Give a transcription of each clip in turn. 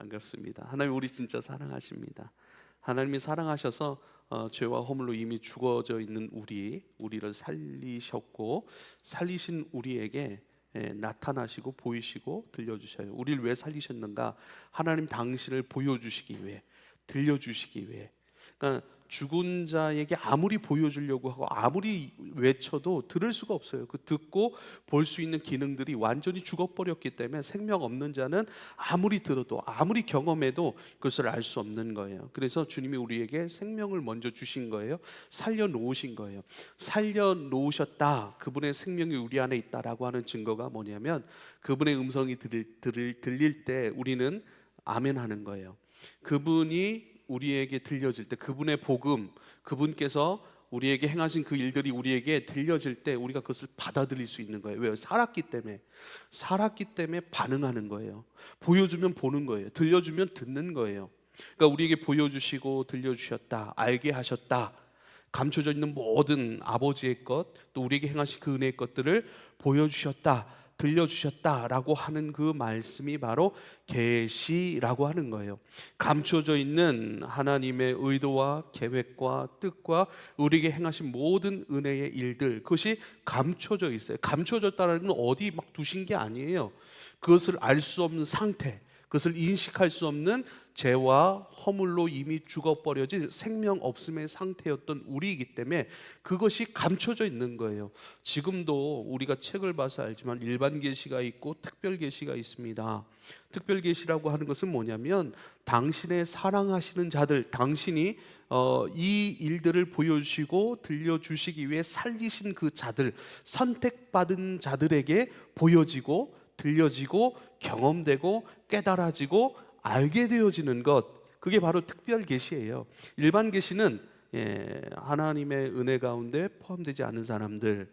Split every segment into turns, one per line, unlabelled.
반갑습니다. 하나님 우리 진짜 사랑하십니다. 하나님이 사랑하셔서 죄와 허물로 이미 죽어져 있는 우리를 살리셨고 살리신 우리에게 나타나시고 보이시고 들려주셔요. 우리를 왜 살리셨는가? 하나님 당신을 보여주시기 위해, 들려주시기 위해. 그러니까 죽은 자에게 아무리 보여주려고 하고 아무리 외쳐도 들을 수가 없어요. 그 듣고 볼 수 있는 기능들이 완전히 죽어버렸기 때문에 생명 없는 자는 아무리 들어도 아무리 경험해도 그것을 알 수 없는 거예요. 그래서 주님이 우리에게 생명을 먼저 주신 거예요. 살려놓으신 거예요. 살려놓으셨다, 그분의 생명이 우리 안에 있다라고 하는 증거가 뭐냐면 그분의 음성이 들릴 때 우리는 아멘 하는 거예요. 그분이 우리에게 들려질 때, 그분의 복음, 그분께서 우리에게 행하신 그 일들이 우리에게 들려질 때 우리가 그것을 받아들일 수 있는 거예요. 왜요? 살았기 때문에 반응하는 거예요. 보여주면 보는 거예요. 들려주면 듣는 거예요. 그러니까 우리에게 보여주시고 들려주셨다, 알게 하셨다, 감춰져 있는 모든 아버지의 것, 또 우리에게 행하신 그 은혜의 것들을 보여주셨다, 들려주셨다라고 하는 그 말씀이 바로 계시라고 하는 거예요. 감춰져 있는 하나님의 의도와 계획과 뜻과 우리에게 행하신 모든 은혜의 일들, 그것이 감춰져 있어요. 감춰졌다는 건 어디 막 두신 게 아니에요. 그것을 알 수 없는 상태, 그것을 인식할 수 없는 죄와 허물로 이미 죽어버려진 생명 없음의 상태였던 우리이기 때문에 그것이 감춰져 있는 거예요. 지금도 우리가 책을 봐서 알지만 일반 계시가 있고 특별 계시가 있습니다. 특별 계시라고 하는 것은 뭐냐면 당신의 사랑하시는 자들, 당신이 이 일들을 보여주시고 들려주시기 위해 살리신 그 자들, 선택받은 자들에게 보여지고 들려지고 경험되고 깨달아지고 알게 되어지는 것, 그게 바로 특별 계시예요. 일반 계시는 하나님의 은혜 가운데 포함되지 않은 사람들,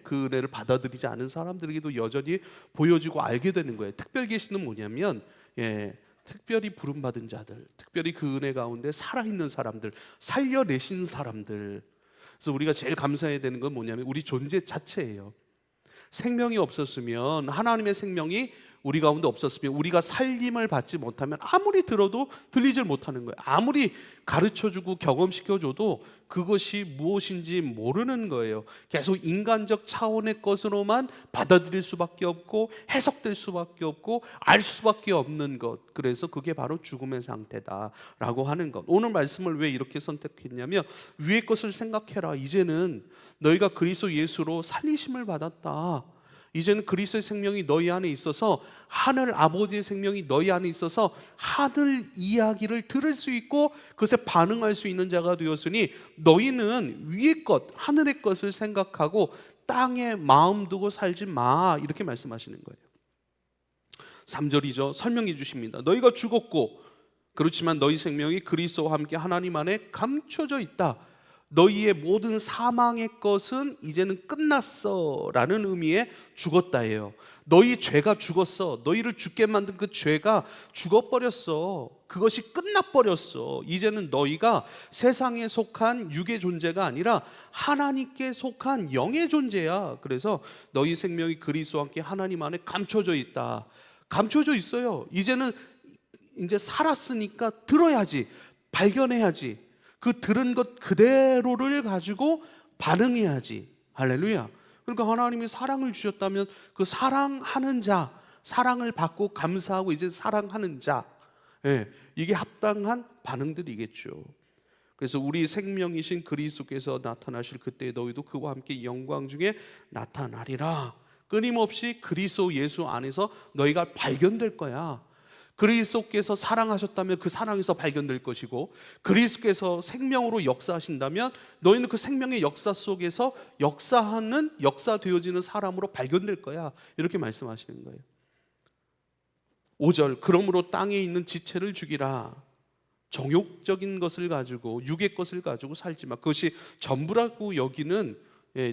그 은혜를 받아들이지 않은 사람들에게도 여전히 보여지고 알게 되는 거예요. 특별 계시는 뭐냐면 특별히 부름받은 자들, 특별히 그 은혜 가운데 살아있는 사람들, 살려내신 사람들. 그래서 우리가 제일 감사해야 되는 건 뭐냐면 우리 존재 자체예요. 생명이 없었으면, 하나님의 생명이 우리 가운데 없었으면, 우리가 살림을 받지 못하면 아무리 들어도 들리질 못하는 거예요. 아무리 가르쳐주고 경험시켜줘도 그것이 무엇인지 모르는 거예요. 계속 인간적 차원의 것으로만 받아들일 수밖에 없고 해석될 수밖에 없고 알 수밖에 없는 것, 그래서 그게 바로 죽음의 상태다라고 하는 것. 오늘 말씀을 왜 이렇게 선택했냐면 위의 것을 생각해라. 이제는 너희가 그리스도 예수로 살리심을 받았다. 이제는 그리스도의 생명이 너희 안에 있어서, 하늘 아버지의 생명이 너희 안에 있어서 하늘 이야기를 들을 수 있고 그것에 반응할 수 있는 자가 되었으니 너희는 위의 것, 하늘의 것을 생각하고 땅에 마음 두고 살지 마, 이렇게 말씀하시는 거예요. 3절이죠. 설명해 주십니다. 너희가 죽었고 그렇지만 너희 생명이 그리스도와 함께 하나님 안에 감춰져 있다. 너희의 모든 사망의 것은 이제는 끝났어 라는 의미의 죽었다예요. 너희 죄가 죽었어. 너희를 죽게 만든 그 죄가 죽어버렸어. 그것이 끝나버렸어. 이제는 너희가 세상에 속한 육의 존재가 아니라 하나님께 속한 영의 존재야. 그래서 너희 생명이 그리스도와 함께 하나님 안에 감춰져 있다. 감춰져 있어요. 이제는 이제 살았으니까 들어야지, 발견해야지. 그 들은 것 그대로를 가지고 반응해야지. 할렐루야. 그러니까 하나님이 사랑을 주셨다면 그 사랑하는 자, 사랑을 받고 감사하고 이제 사랑하는 자, 이게 합당한 반응들이겠죠. 그래서 우리 생명이신 그리스도께서 나타나실 그때 너희도 그와 함께 영광 중에 나타나리라. 끊임없이 그리스도 예수 안에서 너희가 발견될 거야. 그리스도께서 사랑하셨다면 그 사랑에서 발견될 것이고, 그리스도께서 생명으로 역사하신다면 너희는 그 생명의 역사 속에서 역사되어지는 사람으로 발견될 거야. 이렇게 말씀하시는 거예요. 5절, 그러므로 땅에 있는 지체를 죽이라. 정욕적인 것을 가지고, 육의 것을 가지고 살지 마. 그것이 전부라고 여기는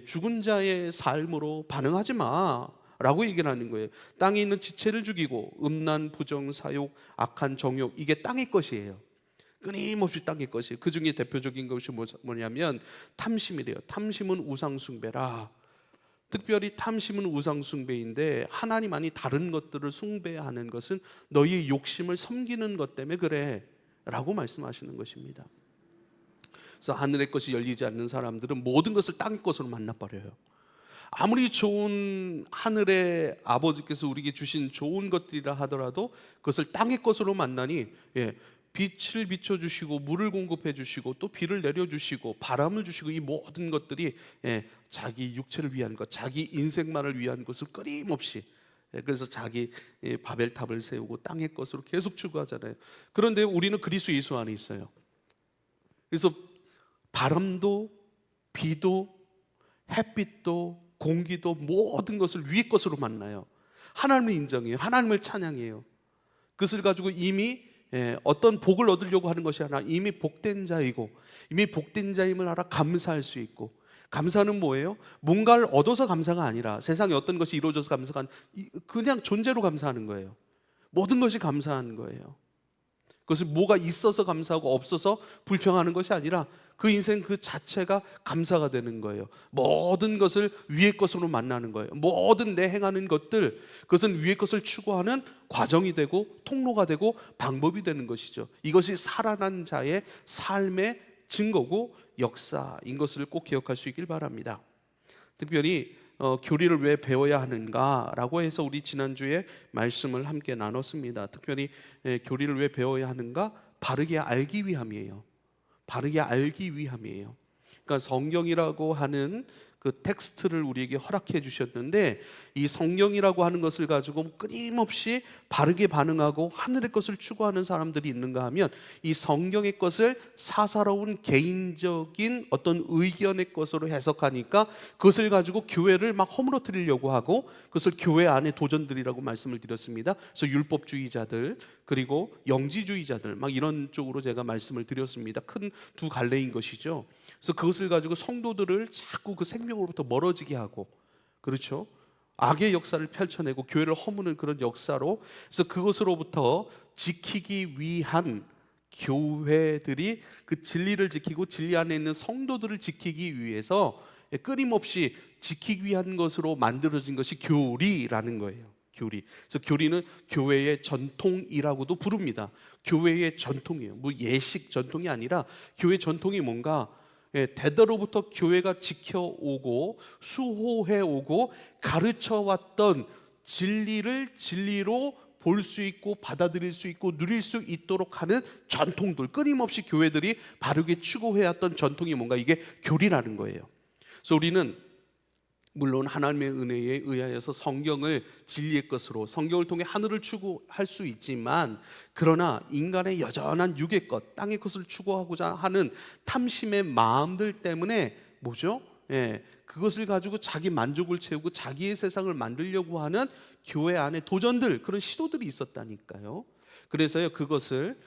죽은 자의 삶으로 반응하지 마 라고 얘기를 하는 거예요. 땅에 있는 지체를 죽이고, 음란, 부정, 사욕, 악한 정욕, 이게 땅의 것이에요. 끊임없이 땅의 것이에요. 그 중에 대표적인 것이 뭐냐면 탐심이래요. 탐심은 우상 숭배라. 특별히 탐심은 우상 숭배인데 하나님 아니 다른 것들을 숭배하는 것은 너희의 욕심을 섬기는 것 때문에 그래 라고 말씀하시는 것입니다. 그래서 하늘의 것이 열리지 않는 사람들은 모든 것을 땅의 것으로 만나버려요. 아무리 좋은 하늘의 아버지께서 우리에게 주신 좋은 것들이라 하더라도 그것을 땅의 것으로 만나니 빛을 비춰주시고 물을 공급해 주시고 또 비를 내려주시고 바람을 주시고 이 모든 것들이 자기 육체를 위한 것, 자기 인생만을 위한 것을 끊임없이 그래서 자기 바벨탑을 세우고 땅의 것으로 계속 추구하잖아요. 그런데 우리는 그리스도 예수 안에 있어요. 그래서 바람도 비도 햇빛도 공기도 모든 것을 위의 것으로 만나요. 하나님을 인정해요. 하나님을 찬양해요. 그것을 가지고 이미 어떤 복을 얻으려고 하는 것이 아니라 이미 복된 자이고 이미 복된 자임을 알아 감사할 수 있고, 감사는 뭐예요? 뭔가를 얻어서 감사가 아니라 세상에 어떤 것이 이루어져서 감사가 아니라 그냥 존재로 감사하는 거예요. 모든 것이 감사한 거예요. 그것을 뭐가 있어서 감사하고 없어서 불평하는 것이 아니라 그 인생 그 자체가 감사가 되는 거예요. 모든 것을 위의 것으로 만나는 거예요. 모든 내 행하는 것들, 그것은 위의 것을 추구하는 과정이 되고 통로가 되고 방법이 되는 것이죠. 이것이 살아난 자의 삶의 증거고 역사인 것을 꼭 기억할 수 있길 바랍니다. 특별히 교리를 왜 배워야 하는가라고 해서 우리 지난주에 말씀을 함께 나눴습니다. 특별히 교리를 왜 배워야 하는가? 바르게 알기 위함이에요. 바르게 알기 위함이에요. 그러니까 성경이라고 하는 그 텍스트를 우리에게 허락해 주셨는데 이 성경이라고 하는 것을 가지고 끊임없이 바르게 반응하고 하늘의 것을 추구하는 사람들이 있는가 하면 이 성경의 것을 사사로운 개인적인 어떤 의견의 것으로 해석하니까 그것을 가지고 교회를 막 허물어뜨리려고 하고 그것을 교회 안에 도전들이라고 말씀을 드렸습니다. 그래서 율법주의자들 그리고 영지주의자들 막 이런 쪽으로 제가 말씀을 드렸습니다. 큰 두 갈래인 것이죠. 그래서 그것을 가지고 성도들을 자꾸 그 생명으로부터 멀어지게 하고, 그렇죠? 악의 역사를 펼쳐내고 교회를 허무는 그런 역사로, 그래서 그것으로부터 지키기 위한 교회들이 그 진리를 지키고 진리 안에 있는 성도들을 지키기 위해서 끊임없이 지키기 위한 것으로 만들어진 것이 교리라는 거예요. 교리. 그래서 교리는 교회의 전통이라고도 부릅니다. 교회의 전통이에요. 뭐 예식 전통이 아니라 교회 전통이 뭔가 대대로부터 교회가 지켜오고 수호해오고 가르쳐왔던 진리를 진리로 볼 수 있고 받아들일 수 있고 누릴 수 있도록 하는 전통들, 끊임없이 교회들이 바르게 추구해왔던 전통이 뭔가 이게 교리라는 거예요. 그래서 우리는 물론 하나님의 은혜에 의하여서 성경을 진리의 것으로 성경을 통해 하늘을 추구할 수 있지만 그러나 인간의 여전한 육의 것, 땅의 것을 추구하고자 하는 탐심의 마음들 때문에 뭐죠? 그것을 가지고 자기 만족을 채우고 자기의 세상을 만들려고 하는 교회 안에 도전들, 그런 시도들이 있었다니까요. 그래서요 그것을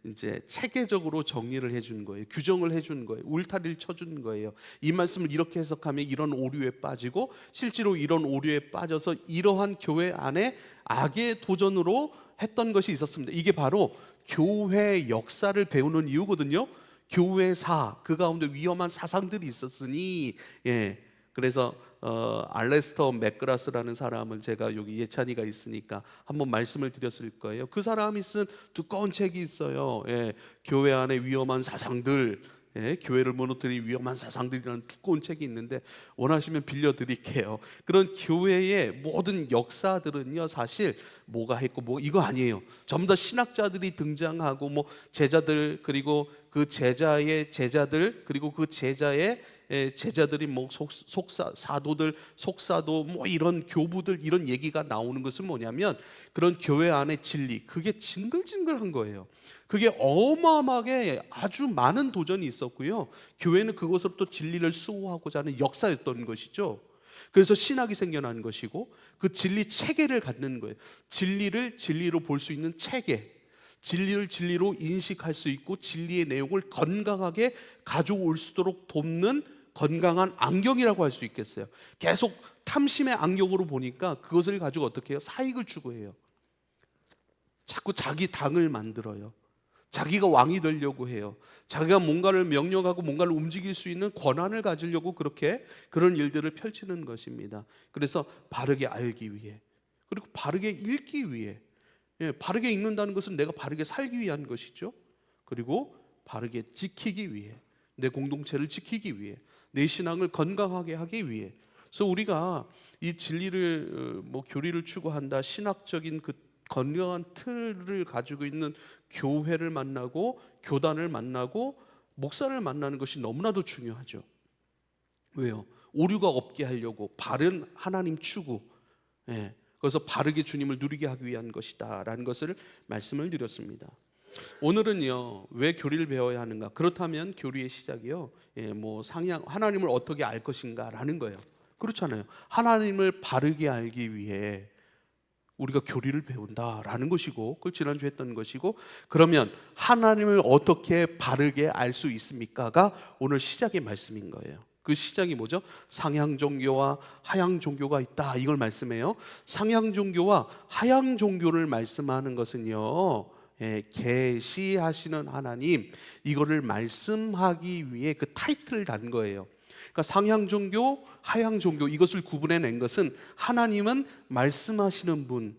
이제 체계적으로 정리를 해준 거예요. 규정을 해준 거예요. 울타리를 쳐준 거예요. 이 말씀을 이렇게 해석하면 이런 오류에 빠지고 실제로 이런 오류에 빠져서 이러한 교회 안에 악의 도전으로 했던 것이 있었습니다. 이게 바로 교회 역사를 배우는 이유거든요. 교회사, 그 가운데 위험한 사상들이 있었으니 그래서 알레스터 맥그라스라는 사람을 제가 여기 예찬이가 있으니까 한번 말씀을 드렸을 거예요. 그 사람이 쓴 두꺼운 책이 있어요. 교회 안에 위험한 사상들, 교회를 무너뜨린 위험한 사상들이라는 두꺼운 책이 있는데 원하시면 빌려드릴게요. 그런 교회의 모든 역사들은요 사실 뭐가 했고 뭐 이거 아니에요. 전부 다 신학자들이 등장하고 뭐 제자들 그리고 그 제자의 제자들 그리고 그 제자의 제자들이 뭐 사도들 속사도 뭐 이런 교부들 이런 얘기가 나오는 것은 뭐냐면 그런 교회 안의 진리 그게 징글징글한 거예요. 그게 어마어마하게 아주 많은 도전이 있었고요. 교회는 그것으로부터 진리를 수호하고자 하는 역사였던 것이죠. 그래서 신학이 생겨난 것이고 그 진리 체계를 갖는 거예요. 진리를 진리로 볼 수 있는 체계, 진리를 진리로 인식할 수 있고 진리의 내용을 건강하게 가져올 수 있도록 돕는 건강한 안경이라고 할 수 있겠어요. 계속 탐심의 안경으로 보니까 그것을 가지고 어떻게 해요? 사익을 추구해요. 자꾸 자기 당을 만들어요. 자기가 왕이 되려고 해요. 자기가 뭔가를 명령하고 뭔가를 움직일 수 있는 권한을 가지려고 그렇게 그런 일들을 펼치는 것입니다. 그래서 바르게 알기 위해, 그리고 바르게 읽기 위해, 바르게 읽는다는 것은 내가 바르게 살기 위한 것이죠. 그리고 바르게 지키기 위해, 내 공동체를 지키기 위해, 내 신앙을 건강하게 하기 위해. 그래서 우리가 이 진리를 교리를 추구한다, 신학적인 그 건강한 틀을 가지고 있는 교회를 만나고 교단을 만나고 목사를 만나는 것이 너무나도 중요하죠. 왜요? 오류가 없게 하려고, 바른 하나님 추구, 그래서 바르게 주님을 누리게 하기 위한 것이다 라는 것을 말씀을 드렸습니다. 오늘은요, 왜 교리를 배워야 하는가? 그렇다면 교리의 시작이요, 상향, 하나님을 어떻게 알 것인가 라는 거예요. 그렇잖아요. 하나님을 바르게 알기 위해 우리가 교리를 배운다라는 것이고, 그걸 지난주에 했던 것이고, 그러면 하나님을 어떻게 바르게 알 수 있습니까가 오늘 시작의 말씀인 거예요. 그 시작이 뭐죠? 상향 종교와 하향 종교가 있다, 이걸 말씀해요. 상향 종교와 하향 종교를 말씀하는 것은요, 계시하시는 하나님, 이거를 말씀하기 위해 그 타이틀을 단 거예요. 그러니까 상향 종교, 하향 종교, 이것을 구분해낸 것은 하나님은 말씀하시는 분,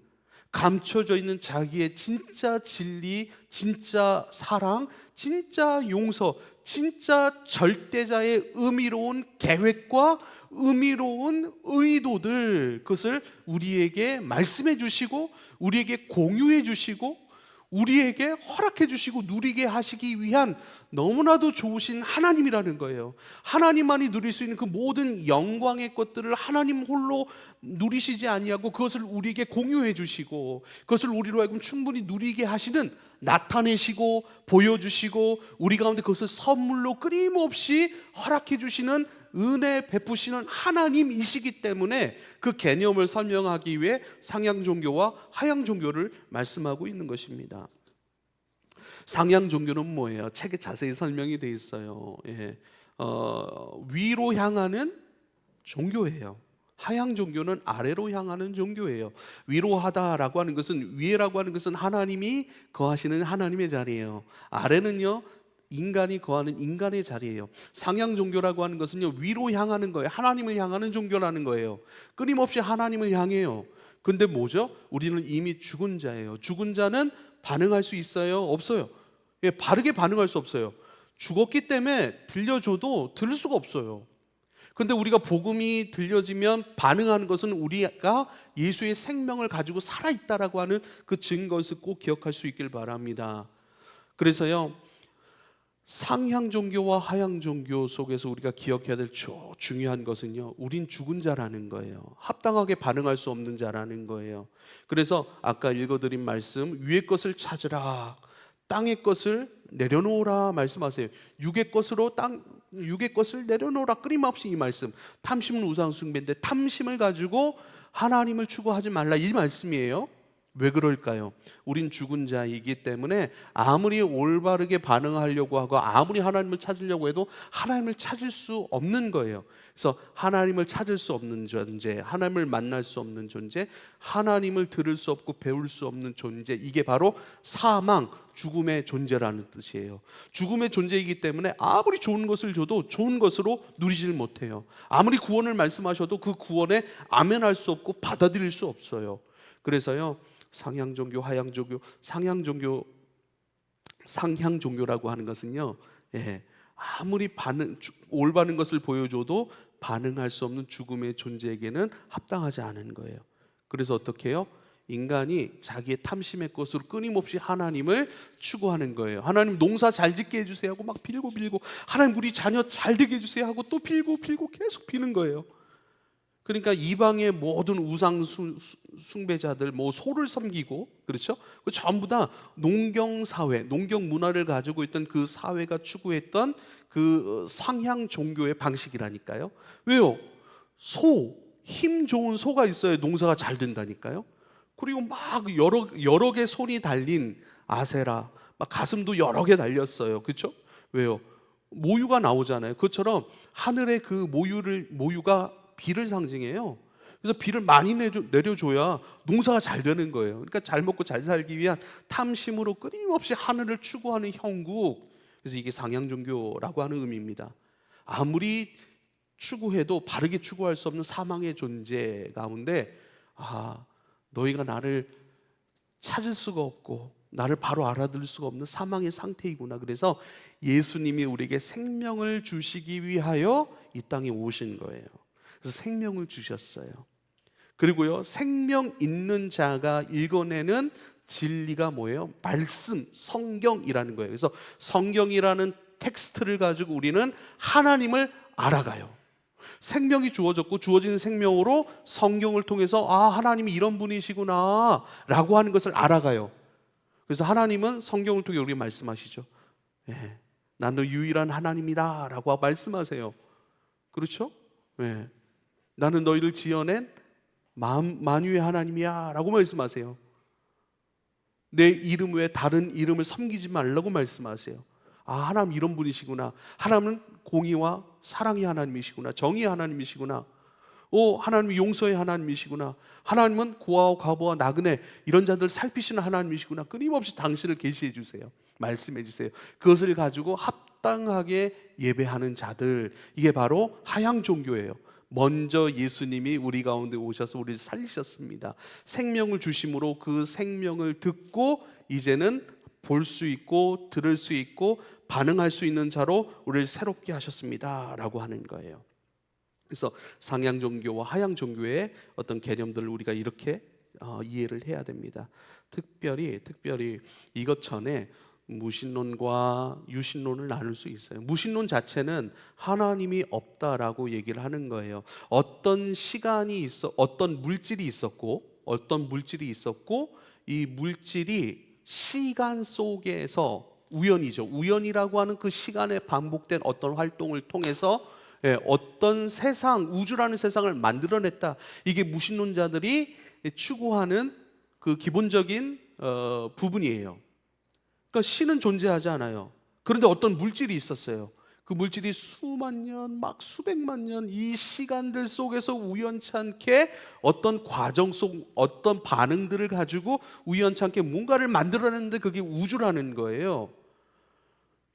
감춰져 있는 자기의 진짜 진리, 진짜 사랑, 진짜 용서, 진짜 절대자의 의미로운 계획과 의미로운 의도들, 그것을 우리에게 말씀해 주시고 우리에게 공유해 주시고 우리에게 허락해 주시고 누리게 하시기 위한 너무나도 좋으신 하나님이라는 거예요. 하나님만이 누릴 수 있는 그 모든 영광의 것들을 하나님 홀로 누리시지 아니하고 그것을 우리에게 공유해 주시고 그것을 우리로 하여금 충분히 누리게 하시는, 나타내시고 보여주시고 우리 가운데 그것을 선물로 끊임없이 허락해 주시는, 은혜 베푸시는 하나님이시기 때문에 그 개념을 설명하기 위해 상향 종교와 하향 종교를 말씀하고 있는 것입니다. 상향 종교는 뭐예요? 책에 자세히 설명이 되어 있어요. 위로 향하는 종교예요. 하향 종교는 아래로 향하는 종교예요. 위로 하다라고 하는 것은, 위에라고 하는 것은 하나님이 거하시는 하나님의 자리예요. 아래는요, 인간이 거하는 인간의 자리예요. 상향 종교라고 하는 것은요, 위로 향하는 거예요. 하나님을 향하는 종교라는 거예요. 끊임없이 하나님을 향해요. 근데 뭐죠? 우리는 이미 죽은 자예요. 죽은 자는 반응할 수 있어요? 없어요. 바르게 반응할 수 없어요. 죽었기 때문에 들려줘도 들을 수가 없어요. 근데 우리가 복음이 들려지면 반응하는 것은 우리가 예수의 생명을 가지고 살아있다라고 하는 그 증거를 꼭 기억할 수 있길 바랍니다. 그래서요, 상향 종교와 하향 종교 속에서 우리가 기억해야 될 중요한 것은요, 우린 죽은 자라는 거예요. 합당하게 반응할 수 없는 자라는 거예요. 그래서 아까 읽어드린 말씀, 위의 것을 찾으라, 땅의 것을 내려놓으라 말씀하세요. 육의 것을 내려놓으라, 끊임없이 이 말씀. 탐심은 우상 숭배인데 탐심을 가지고 하나님을 추구하지 말라, 이 말씀이에요. 왜 그럴까요? 우린 죽은 자이기 때문에 아무리 올바르게 반응하려고 하고 아무리 하나님을 찾으려고 해도 하나님을 찾을 수 없는 거예요. 그래서 하나님을 찾을 수 없는 존재, 하나님을 만날 수 없는 존재, 하나님을 들을 수 없고 배울 수 없는 존재, 이게 바로 사망, 죽음의 존재라는 뜻이에요. 죽음의 존재이기 때문에 아무리 좋은 것을 줘도 좋은 것으로 누리질 못해요. 아무리 구원을 말씀하셔도 그 구원에 아멘할 수 없고 받아들일 수 없어요. 그래서요, 상향 종교, 하향 종교, 상향 종교라고 하는 것은요, 아무리 올바른 것을 보여줘도 반응할 수 없는 죽음의 존재에게는 합당하지 않은 거예요. 그래서 어떻게 해요? 인간이 자기의 탐심의 것으로 끊임없이 하나님을 추구하는 거예요. 하나님 농사 잘 짓게 해주세요 하고 막 빌고 하나님 우리 자녀 잘 되게 해주세요 하고 또 빌고 계속 비는 거예요. 그러니까 이방의 모든 우상 숭배자들, 소를 섬기고, 그렇죠? 전부 다 농경 사회, 농경 문화를 가지고 있던 그 사회가 추구했던 그 상향 종교의 방식이라니까요. 왜요? 힘 좋은 소가 있어야 농사가 잘 된다니까요. 그리고 막 여러 개 손이 달린 아세라, 막 가슴도 여러 개 달렸어요. 그렇죠? 왜요? 모유가 나오잖아요. 그것처럼 하늘의 그 모유가 비를 상징해요. 그래서 비를 많이 내려줘야 농사가 잘 되는 거예요. 그러니까 잘 먹고 잘 살기 위한 탐심으로 끊임없이 하늘을 추구하는 형국. 그래서 이게 상향종교라고 하는 의미입니다. 아무리 추구해도 바르게 추구할 수 없는 사망의 존재 가운데, 너희가 나를 찾을 수가 없고 나를 바로 알아들을 수가 없는 사망의 상태이구나. 그래서 예수님이 우리에게 생명을 주시기 위하여 이 땅에 오신 거예요. 그래서 생명을 주셨어요. 그리고요, 생명 있는 자가 읽어내는 진리가 뭐예요? 말씀, 성경이라는 거예요. 그래서 성경이라는 텍스트를 가지고 우리는 하나님을 알아가요. 생명이 주어졌고 주어진 생명으로 성경을 통해서 하나님이 이런 분이시구나 라고 하는 것을 알아가요. 그래서 하나님은 성경을 통해 우리에게 말씀하시죠. 나는 유일한 하나님이다 라고 말씀하세요. 그렇죠? 나는 너희를 지어낸 만유의 하나님이야 라고 말씀하세요. 내 이름 외에 다른 이름을 섬기지 말라고 말씀하세요. 하나님 이런 분이시구나. 하나님은 공의와 사랑의 하나님이시구나. 정의의 하나님이시구나. 하나님이 용서의 하나님이시구나. 하나님은 고아와 과부와 나그네 이런 자들 살피시는 하나님이시구나. 끊임없이 당신을 계시해 주세요. 말씀해 주세요. 그것을 가지고 합당하게 예배하는 자들, 이게 바로 하향 종교예요. 먼저 예수님이 우리 가운데 오셔서 우리를 살리셨습니다. 생명을 주심으로 그 생명을 듣고 이제는 볼 수 있고 들을 수 있고 반응할 수 있는 자로 우리를 새롭게 하셨습니다 라고 하는 거예요. 그래서 상향 종교와 하향 종교의 어떤 개념들을 우리가 이렇게 이해를 해야 됩니다. 특별히 이것 전에 무신론과 유신론을 나눌 수 있어요. 무신론 자체는 하나님이 없다라고 얘기를 하는 거예요. 어떤 시간이 어떤 물질이 있었고 이 물질이 시간 속에서 우연이라고 하는 그 시간에 반복된 어떤 활동을 통해서 어떤 세상, 우주라는 세상을 만들어냈다. 이게 무신론자들이 추구하는 그 기본적인 부분이에요. 그러니까 신은 존재하지 않아요. 그런데 어떤 물질이 있었어요. 그 물질이 수만 년, 막 수백만 년 이 시간들 속에서 우연치 않게 어떤 과정 속 어떤 반응들을 가지고 우연치 않게 뭔가를 만들어냈는데 그게 우주라는 거예요.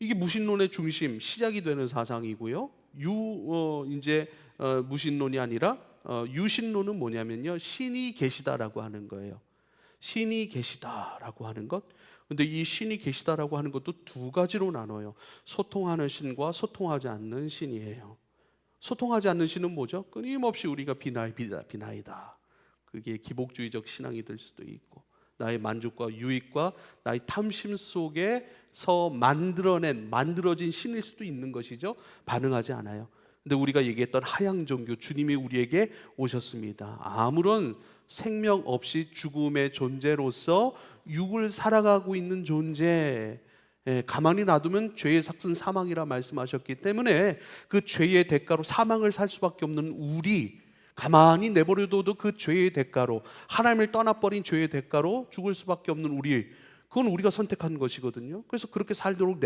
이게 무신론의 중심, 시작이 되는 사상이고요. 무신론이 아니라 유신론은 뭐냐면요, 신이 계시다라고 하는 거예요. 신이 계시다라고 하는 것. 근데 이 신이 계시다라고 하는 것도 두 가지로 나눠요. 소통하는 신과 소통하지 않는 신이에요. 소통하지 않는 신은 뭐죠? 끊임없이 우리가 비나이다. 그게 기복주의적 신앙이 될 수도 있고, 나의 만족과 유익과 나의 탐심 속에서 만들어진 신일 수도 있는 것이죠. 반응하지 않아요. 근데 우리가 얘기했던 하향 종교, 주님이 우리에게 오셨습니다. 아무런 생명 없이 죽음의 존재로서 육을 살아가고 있는 존재, 가만히 놔두면 죄의 삭슨 사망이라 말씀하셨기 때문에 그 죄의 대가로 사망을 살 수밖에 없는 우리, 가만히 내버려둬도 그 죄의 대가로, 하나님을 떠나버린 죄의 대가로 죽을 수밖에 없는 우리, 그건 우리가 선택한 것이거든요. 그래서 그렇게 살도록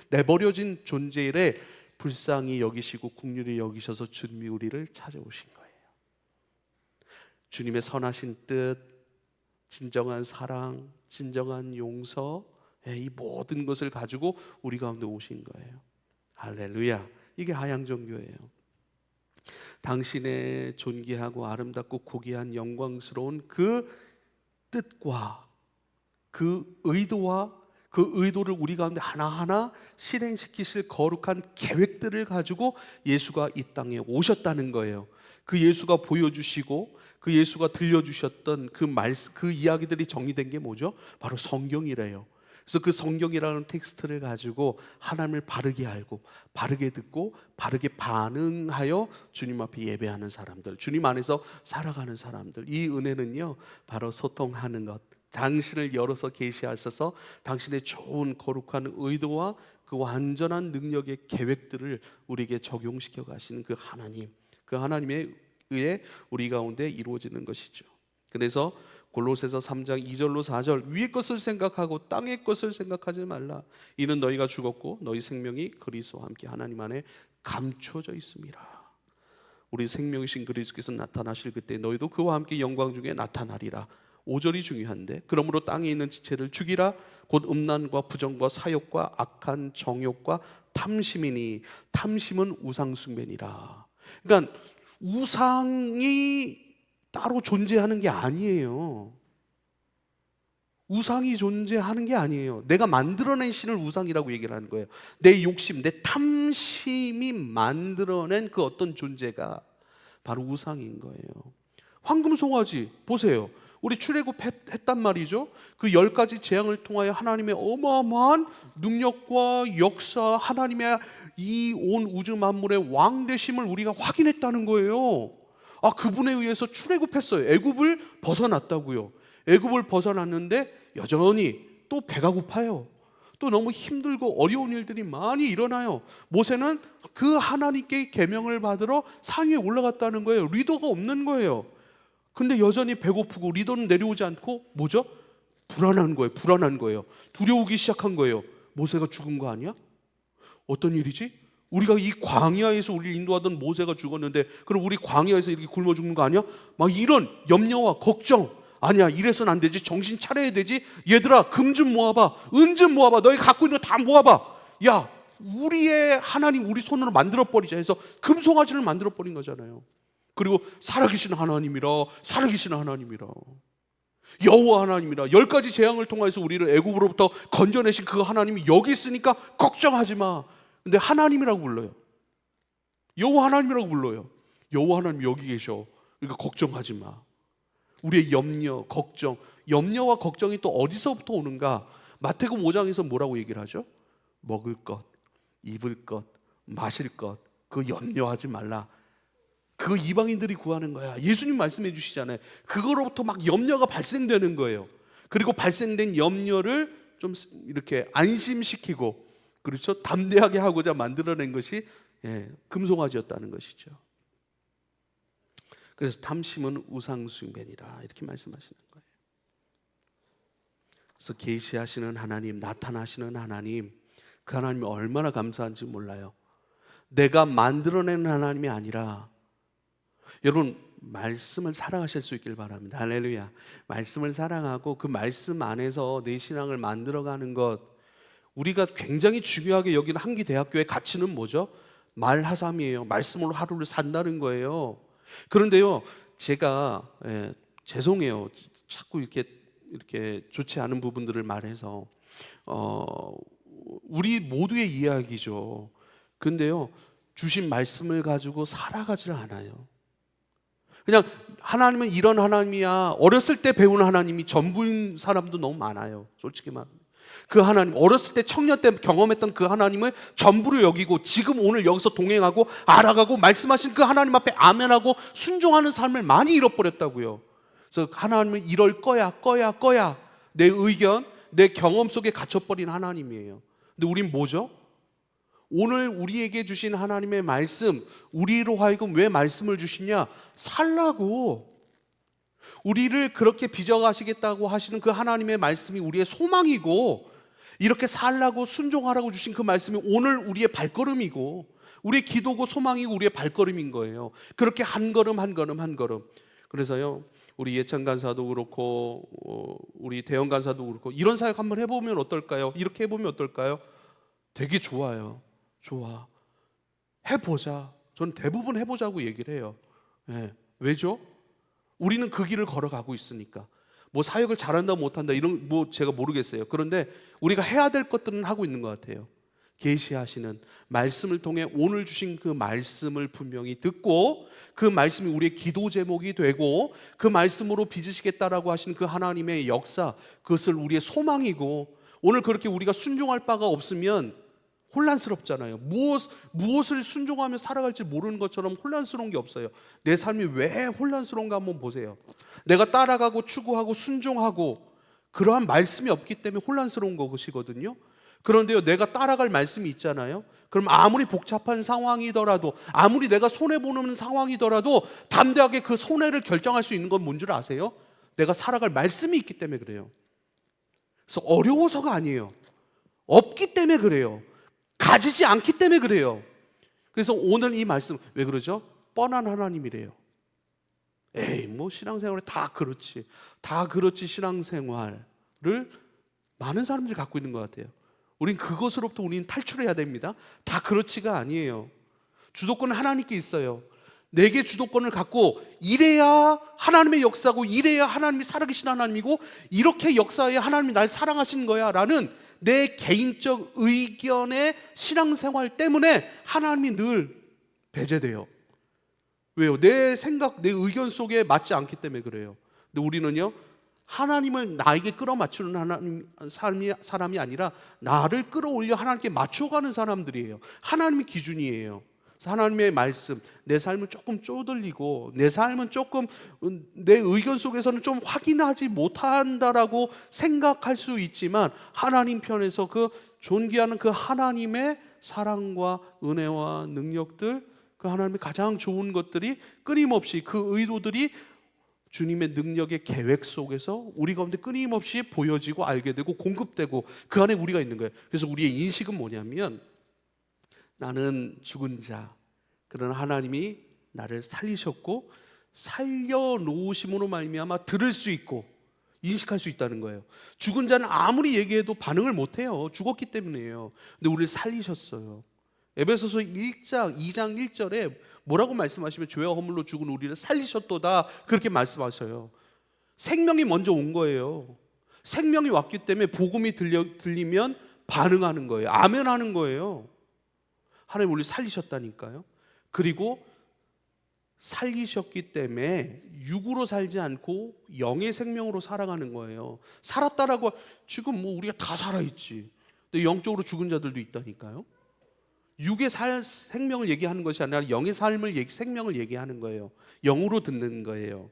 내버려진 존재를 불쌍히 여기시고 긍휼히 여기셔서 주님이 우리를 찾아오신 거예요. 주님의 선하신 뜻, 진정한 사랑, 진정한 용서, 이 모든 것을 가지고 우리 가운데 오신 거예요. 할렐루야. 이게 하향 종교예요. 당신의 존귀하고 아름답고 고귀한 영광스러운 그 뜻과 그 의도와 그 의도를 우리 가운데 하나하나 실행시키실 거룩한 계획들을 가지고 예수가 이 땅에 오셨다는 거예요. 그 예수가 보여주시고 그 예수가 들려주셨던 그 이야기들이 정리된 게 뭐죠? 바로 성경이래요. 그래서 그 성경이라는 텍스트를 가지고 하나님을 바르게 알고 바르게 듣고 바르게 반응하여 주님 앞에 예배하는 사람들, 주님 안에서 살아가는 사람들, 이 은혜는요 바로 소통하는 것, 당신을 열어서 계시하셔서 당신의 좋은 거룩한 의도와 그 완전한 능력의 계획들을 우리에게 적용시켜 가시는 그 하나님, 그 하나님에 의해 우리 가운데 이루어지는 것이죠. 그래서 골로새서 3장 2절로 4절, 위의 것을 생각하고 땅의 것을 생각하지 말라. 이는 너희가 죽었고 너희 생명이 그리스도와 함께 하나님 안에 감추어져 있습니다. 우리 생명이신 그리스도께서 나타나실 그때 너희도 그와 함께 영광 중에 나타나리라. 5절이 중요한데, 그러므로 땅에 있는 지체를 죽이라. 곧 음란과 부정과 사욕과 악한 정욕과 탐심이니 탐심은 우상 숭배니라. 그러니까 우상이 따로 존재하는 게 아니에요. 우상이 존재하는 게 아니에요. 내가 만들어낸 신을 우상이라고 얘기를 하는 거예요. 내 욕심, 내 탐심이 만들어낸 그 어떤 존재가 바로 우상인 거예요. 황금송아지 보세요. 우리 출애굽했단 말이죠. 그 10가지 재앙을 통하여 하나님의 어마어마한 능력과 역사, 하나님의 이 온 우주 만물의 왕 되심을 우리가 확인했다는 거예요. 아, 그분에 의해서 출애굽했어요. 애굽을 벗어났다고요. 애굽을 벗어났는데 여전히 또 배가 고파요. 또 너무 힘들고 어려운 일들이 많이 일어나요. 모세는 그 하나님께 계명을 받으러 산 위에 올라갔다는 거예요. 리더가 없는 거예요. 근데 여전히 배고프고 리더는 내려오지 않고 뭐죠? 불안한 거예요. 불안한 거예요. 두려우기 시작한 거예요. 모세가 죽은 거 아니야? 어떤 일이지? 우리가 이 광야에서 우리를 인도하던 모세가 죽었는데 그럼 우리 광야에서 이렇게 굶어 죽는 거 아니야? 막 이런 염려와 걱정. 아니야, 이래서는 안 되지. 정신 차려야 되지. 얘들아, 금 좀 모아봐. 은 좀 모아봐. 너희 갖고 있는 거 다 모아봐. 야, 우리의 하나님 우리 손으로 만들어버리자 해서 금송아지를 만들어버린 거잖아요. 그리고 살아계신 하나님이라, 살아계신 하나님이라, 여호와 하나님이라, 10가지 재앙을 통해서 우리를 애굽으로부터 건져내신 그 하나님이 여기 있으니까 걱정하지 마. 근데 하나님이라고 불러요. 여호와 하나님이라고 불러요. 여호와 하나님 여기 계셔. 그러니까 걱정하지 마. 우리의 염려, 걱정, 염려와 걱정이 또 어디서부터 오는가? 마태복음 5장에서 뭐라고 얘기를 하죠? 먹을 것, 입을 것, 마실 것, 그 염려하지 말라. 그거 이방인들이 구하는 거야. 예수님 말씀해 주시잖아요. 그거로부터 막 염려가 발생되는 거예요. 그리고 발생된 염려를 좀 이렇게 안심시키고, 그렇죠? 담대하게 하고자 만들어낸 것이 금송아지였다는 것이죠. 그래서 탐심은 우상숭배니라 이렇게 말씀하시는 거예요. 그래서 계시하시는 하나님, 나타나시는 하나님, 그 하나님이 얼마나 감사한지 몰라요. 내가 만들어낸 하나님이 아니라, 여러분 말씀을 사랑하실 수 있길 바랍니다. 할렐루야. 말씀을 사랑하고 그 말씀 안에서 내 신앙을 만들어가는 것, 우리가 굉장히 중요하게 여기는 한기대학교의 가치는 뭐죠? 말하삼이에요. 말씀으로 하루를 산다는 거예요. 그런데요, 제가 죄송해요. 자꾸 이렇게 좋지 않은 부분들을 말해서 우리 모두의 이야기죠. 근데요, 주신 말씀을 가지고 살아가지를 않아요. 그냥 하나님은 이런 하나님이야. 어렸을 때 배운 하나님이 전부인 사람도 너무 많아요. 솔직히 말하면. 그 하나님, 어렸을 때 청년 때 경험했던 그 하나님을 전부로 여기고 지금 오늘 여기서 동행하고 알아가고 말씀하신 그 하나님 앞에 아멘하고 순종하는 삶을 많이 잃어버렸다고요. 그래서 하나님은 이럴 거야 내 의견, 내 경험 속에 갇혀버린 하나님이에요. 근데 우린 뭐죠? 오늘 우리에게 주신 하나님의 말씀, 우리로 하여금 왜 말씀을 주시냐? 살라고. 우리를 그렇게 빚어가시겠다고 하시는 그 하나님의 말씀이 우리의 소망이고, 이렇게 살라고 순종하라고 주신 그 말씀이 오늘 우리의 발걸음이고, 우리의 기도고 소망이고 우리의 발걸음인 거예요. 그렇게 한 걸음 한 걸음 한 걸음. 그래서요, 우리 예찬 간사도 그렇고 우리 대형 간사도 그렇고 이런 사역 한번 해보면 어떨까요? 이렇게 해보면 어떨까요? 되게 좋아요. 좋아. 해보자. 저는 대부분 해보자고 얘기를 해요. 왜죠? 우리는 그 길을 걸어가고 있으니까. 뭐 사역을 잘한다 못한다 이런 뭐 제가 모르겠어요. 그런데 우리가 해야 될 것들은 하고 있는 것 같아요. 계시하시는 말씀을 통해 오늘 주신 그 말씀을 분명히 듣고, 그 말씀이 우리의 기도 제목이 되고, 그 말씀으로 빚으시겠다라고 하신 그 하나님의 역사, 그것을 우리의 소망이고, 오늘 그렇게 우리가 순종할 바가 없으면 혼란스럽잖아요. 무엇을 순종하며 살아갈지 모르는 것처럼 혼란스러운 게 없어요. 내 삶이 왜 혼란스러운가 한번 보세요. 내가 따라가고 추구하고 순종하고 그러한 말씀이 없기 때문에 혼란스러운 것이거든요. 그런데요, 내가 따라갈 말씀이 있잖아요. 그럼 아무리 복잡한 상황이더라도, 아무리 내가 손해보는 상황이더라도 담대하게 그 손해를 결정할 수 있는 건 뭔 줄 아세요? 내가 살아갈 말씀이 있기 때문에 그래요. 그래서 어려워서가 아니에요. 없기 때문에 그래요. 가지지 않기 때문에 그래요. 그래서 오늘 이 말씀, 왜 그러죠? 뻔한 하나님이래요. 에이, 뭐 신앙생활에 다 그렇지, 다 그렇지. 신앙생활을 많은 사람들이 갖고 있는 것 같아요. 우린 그것으로부터 우리는 탈출해야 됩니다. 다 그렇지가 아니에요. 주도권은 하나님께 있어요. 내게 주도권을 갖고 이래야 하나님의 역사고, 이래야 하나님이 살아계신 하나님이고, 이렇게 역사에 하나님이 날 사랑하시는 거야 라는 내 개인적 의견의 신앙생활 때문에 하나님이 늘 배제돼요. 왜요? 내 생각, 내 의견 속에 맞지 않기 때문에 그래요. 근데 우리는요, 하나님을 나에게 끌어맞추는 사람이 아니라 나를 끌어올려 하나님께 맞춰가는 사람들이에요. 하나님이 기준이에요. 하나님의 말씀, 내 삶은 조금 쪼들리고 내 삶은 조금 내 의견 속에서는 좀 확인하지 못한다라고 생각할 수 있지만, 하나님 편에서 그 존귀하는 그 하나님의 사랑과 은혜와 능력들, 그 하나님의 가장 좋은 것들이 끊임없이, 그 의도들이 주님의 능력의 계획 속에서 우리 가운데 끊임없이 보여지고 알게 되고 공급되고 그 안에 우리가 있는 거예요. 그래서 우리의 인식은 뭐냐면, 나는 죽은 자, 그러나 하나님이 나를 살리셨고 살려놓으심으로 말미암아 들을 수 있고 인식할 수 있다는 거예요. 죽은 자는 아무리 얘기해도 반응을 못해요. 죽었기 때문이에요. 근데 우리를 살리셨어요. 에베소서 2장 1절에 뭐라고 말씀하시면, 죄와 허물로 죽은 우리를 살리셨도다, 그렇게 말씀하셔요. 생명이 먼저 온 거예요. 생명이 왔기 때문에 복음이 들리면 반응하는 거예요. 아멘 하는 거예요. 하나님 우리를 살리셨다니까요. 그리고 살리셨기 때문에 육으로 살지 않고 영의 생명으로 살아가는 거예요. 살았다라고, 지금 뭐 우리가 다 살아있지. 근데 영적으로 죽은 자들도 있다니까요. 육의 생명을 얘기하는 것이 아니라 영의 생명을 얘기하는 거예요. 영으로 듣는 거예요.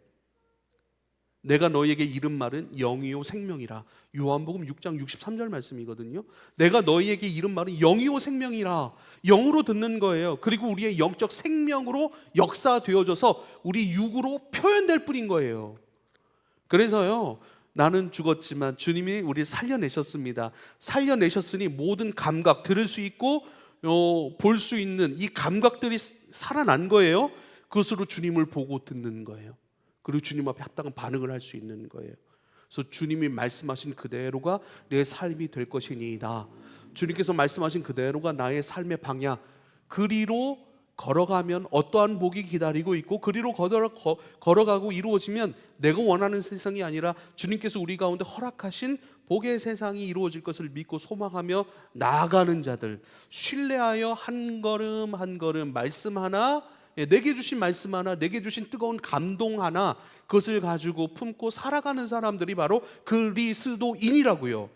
내가 너희에게 이른 말은 영이요 생명이라. 요한복음 6장 63절 말씀이거든요. 내가 너희에게 이른 말은 영이요 생명이라. 영으로 듣는 거예요. 그리고 우리의 영적 생명으로 역사되어져서 우리 육으로 표현될 뿐인 거예요. 그래서요, 나는 죽었지만 주님이 우리를 살려내셨습니다. 살려내셨으니 모든 감각, 들을 수 있고 볼 수 있는 이 감각들이 살아난 거예요. 그것으로 주님을 보고 듣는 거예요. 그리고 주님 앞에 합당한 반응을 할 수 있는 거예요. 그래서 주님이 말씀하신 그대로가 내 삶이 될 것이니이다. 주님께서 말씀하신 그대로가 나의 삶의 방향, 그리로 걸어가면 어떠한 복이 기다리고 있고, 그리로 걸어가고 이루어지면 내가 원하는 세상이 아니라 주님께서 우리 가운데 허락하신 복의 세상이 이루어질 것을 믿고 소망하며 나아가는 자들, 신뢰하여 한 걸음 한 걸음 말씀 하나, 내게 주신 말씀 하나, 내게 주신 뜨거운 감동 하나, 그것을 가지고 품고 살아가는 사람들이 바로 그리스도인이라고요.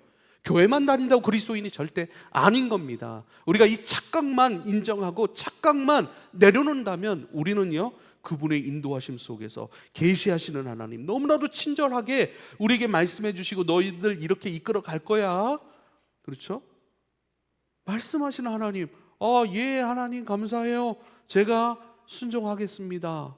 교회만 다닌다고 그리스도인이 절대 아닌 겁니다. 우리가 이 착각만 인정하고 착각만 내려놓는다면 우리는요, 그분의 인도하심 속에서 계시하시는 하나님, 너무나도 친절하게 우리에게 말씀해 주시고 너희들 이렇게 이끌어 갈 거야, 그렇죠? 말씀하시는 하나님, 예 하나님 감사해요, 제가 순종하겠습니다.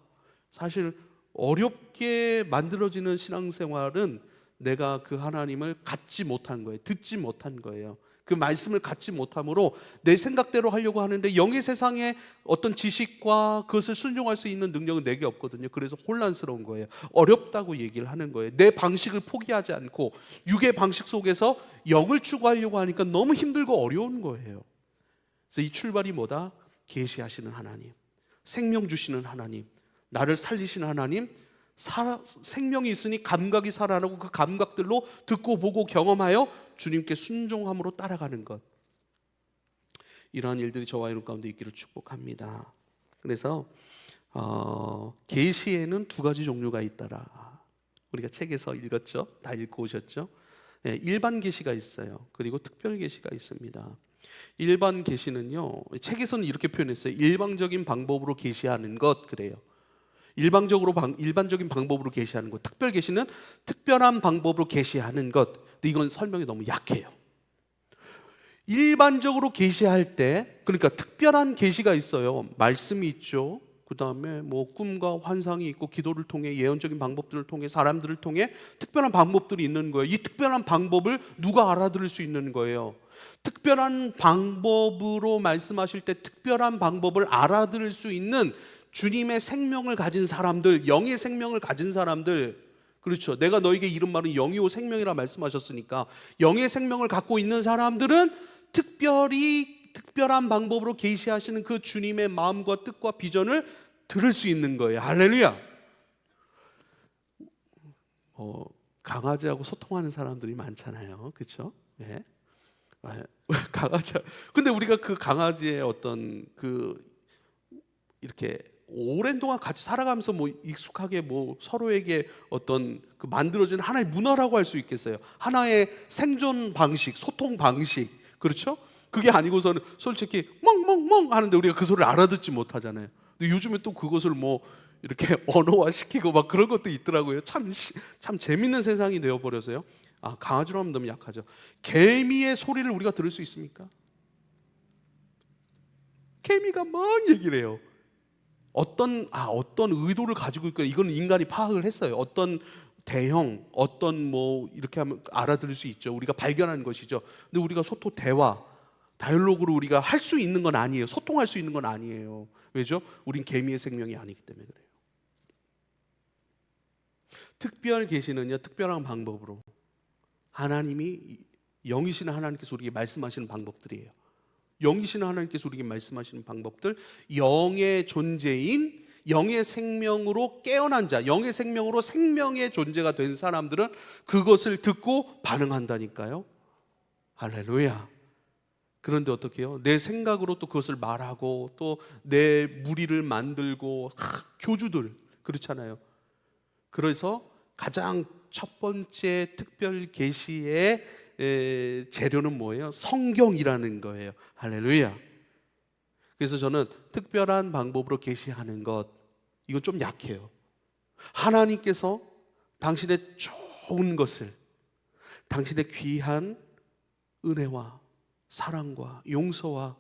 사실 어렵게 만들어지는 신앙생활은 내가 그 하나님을 갖지 못한 거예요. 듣지 못한 거예요. 그 말씀을 갖지 못함으로 내 생각대로 하려고 하는데, 영의 세상의 어떤 지식과 그것을 순종할 수 있는 능력은 내게 없거든요. 그래서 혼란스러운 거예요. 어렵다고 얘기를 하는 거예요. 내 방식을 포기하지 않고 육의 방식 속에서 영을 추구하려고 하니까 너무 힘들고 어려운 거예요. 그래서 이 출발이 뭐다? 계시하시는 하나님, 생명 주시는 하나님, 나를 살리시는 하나님, 생명이 있으니 감각이 살아나고 그 감각들로 듣고 보고 경험하여 주님께 순종함으로 따라가는 것, 이러한 일들이 저와 여러분 가운데 있기를 축복합니다. 그래서 계시에는 두 가지 종류가 있더라. 우리가 책에서 읽었죠? 다 읽고 오셨죠? 일반 계시가 있어요. 그리고 특별 계시가 있습니다. 일반 계시는요, 책에서는 이렇게 표현했어요. 일방적인 방법으로 계시하는 것, 그래요. 일반적인 방법으로 계시하는 것. 특별 계시는 특별한 방법으로 계시하는 것. 근데 이건 설명이 너무 약해요. 일반적으로 계시할 때, 그러니까 특별한 계시가 있어요. 말씀이 있죠. 그 다음에 뭐 꿈과 환상이 있고, 기도를 통해, 예언적인 방법들을 통해, 사람들을 통해 특별한 방법들이 있는 거예요. 이 특별한 방법을 누가 알아들을 수 있는 거예요? 특별한 방법으로 말씀하실 때 특별한 방법을 알아들을 수 있는 주님의 생명을 가진 사람들, 영의 생명을 가진 사람들, 그렇죠. 내가 너에게 이른 말은 영이요 생명이라 말씀하셨으니까 영의 생명을 갖고 있는 사람들은 특별한 방법으로 계시하시는 그 주님의 마음과 뜻과 비전을 들을 수 있는 거예요. 할렐루야. 강아지하고 소통하는 사람들이 많잖아요. 그렇죠? 네. 강아지. 근데 우리가 그 강아지의 어떤 이렇게 오랜 동안 같이 살아가면서 뭐 익숙하게 뭐 서로에게 어떤 그 만들어진 하나의 문화라고 할 수 있겠어요. 하나의 생존 방식, 소통 방식. 그렇죠? 그게 아니고서는 솔직히 멍멍멍 하는데 우리가 그 소리를 알아듣지 못하잖아요. 근데 요즘에 또 그것을 뭐 이렇게 언어화 시키고 막 그런 것도 있더라고요. 참 재밌는 세상이 되어 버려서요. 강아지로 하면 너무 약하죠. 개미의 소리를 우리가 들을 수 있습니까? 개미가 막 얘기를 해요. 어떤 의도를 가지고 있거나 이건 인간이 파악을 했어요. 어떤 대형, 어떤 뭐 이렇게 하면 알아들을 수 있죠. 우리가 발견하는 것이죠. 근데 우리가 대화, 다이얼로그로 우리가 할 수 있는 건 아니에요. 소통할 수 있는 건 아니에요. 왜죠? 우린 개미의 생명이 아니기 때문에 그래요. 특별 계시는요, 특별한 방법으로 하나님이 영이신 하나님께서 우리에게 말씀하시는 방법들이에요. 영이신 하나님께서 우리에게 말씀하시는 방법들, 영의 존재인 영의 생명으로 깨어난 자, 영의 생명으로 생명의 존재가 된 사람들은 그것을 듣고 반응한다니까요. 할렐루야. 그런데 어떻게 해요? 내 생각으로 또 그것을 말하고 또 내 무리를 만들고 교주들 그렇잖아요. 그래서 가장 첫 번째 특별 계시의 재료는 뭐예요? 성경이라는 거예요. 할렐루야. 그래서 저는 특별한 방법으로 계시하는 것, 이건 좀 약해요. 하나님께서 당신의 좋은 것을, 당신의 귀한 은혜와 사랑과 용서와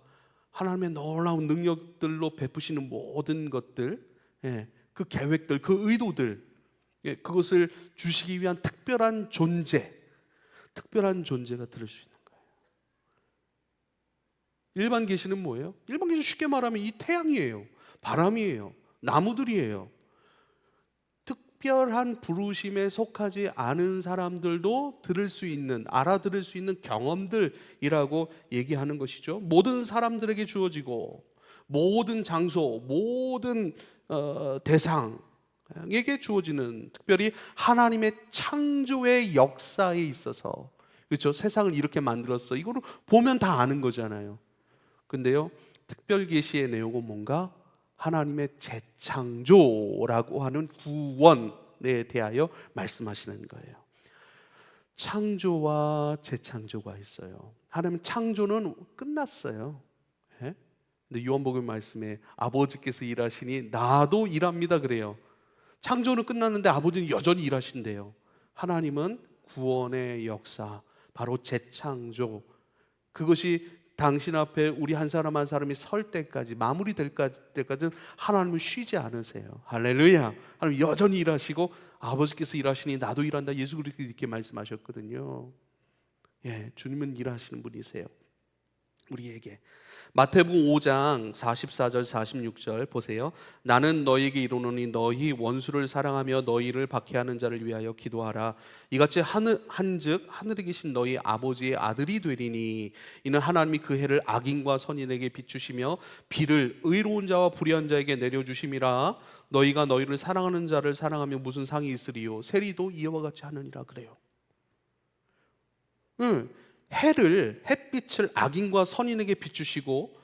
하나님의 놀라운 능력들로 베푸시는 모든 것들, 그 계획들, 그 의도들, 그것을 주시기 위한 특별한 존재가 들을 수 있는 거예요. 일반 계시는 뭐예요? 일반 계시 쉽게 말하면 이 태양이에요, 바람이에요, 나무들이에요. 특별한 부르심에 속하지 않은 사람들도 알아들을 수 있는 경험들이라고 얘기하는 것이죠. 모든 사람들에게 주어지고 모든 장소, 모든 대상에게 주어지는, 특별히 하나님의 창조의 역사에 있어서, 그렇죠? 세상을 이렇게 만들었어, 이거를 보면 다 아는 거잖아요. 근데요, 특별 계시의 내용은 뭔가 하나님의 재창조라고 하는 구원에 대하여 말씀하시는 거예요. 창조와 재창조가 있어요. 하나님 창조는 끝났어요. 근데 요한복음 말씀에 아버지께서 일하시니 나도 일합니다 그래요. 창조는 끝났는데 아버지는 여전히 일하신대요. 하나님은 구원의 역사, 바로 재창조, 그것이 당신 앞에 우리 한 사람 한 사람이 설 때까지, 마무리될 때까지는 하나님은 쉬지 않으세요. 할렐루야. 하나님 여전히 일하시고 아버지께서 일하시니 나도 일한다, 예수 그리스도 이렇게 말씀하셨거든요. 주님은 일하시는 분이세요. 우리에게 마태복음 5장 44절 46절 보세요. 나는 너희에게 이르노니 너희 원수를 사랑하며 너희를 박해하는 자를 위하여 기도하라. 이같이 한즉 하늘에 계신 너희 아버지의 아들이 되리니 이는 하나님이 그 해를 악인과 선인에게 비추시며 비를 의로운 자와 불의한 자에게 내려주심이라. 너희가 너희를 사랑하는 자를 사랑하며 무슨 상이 있으리요? 세리도 이와 같이 하느니라 그래요. 햇빛을 악인과 선인에게 비추시고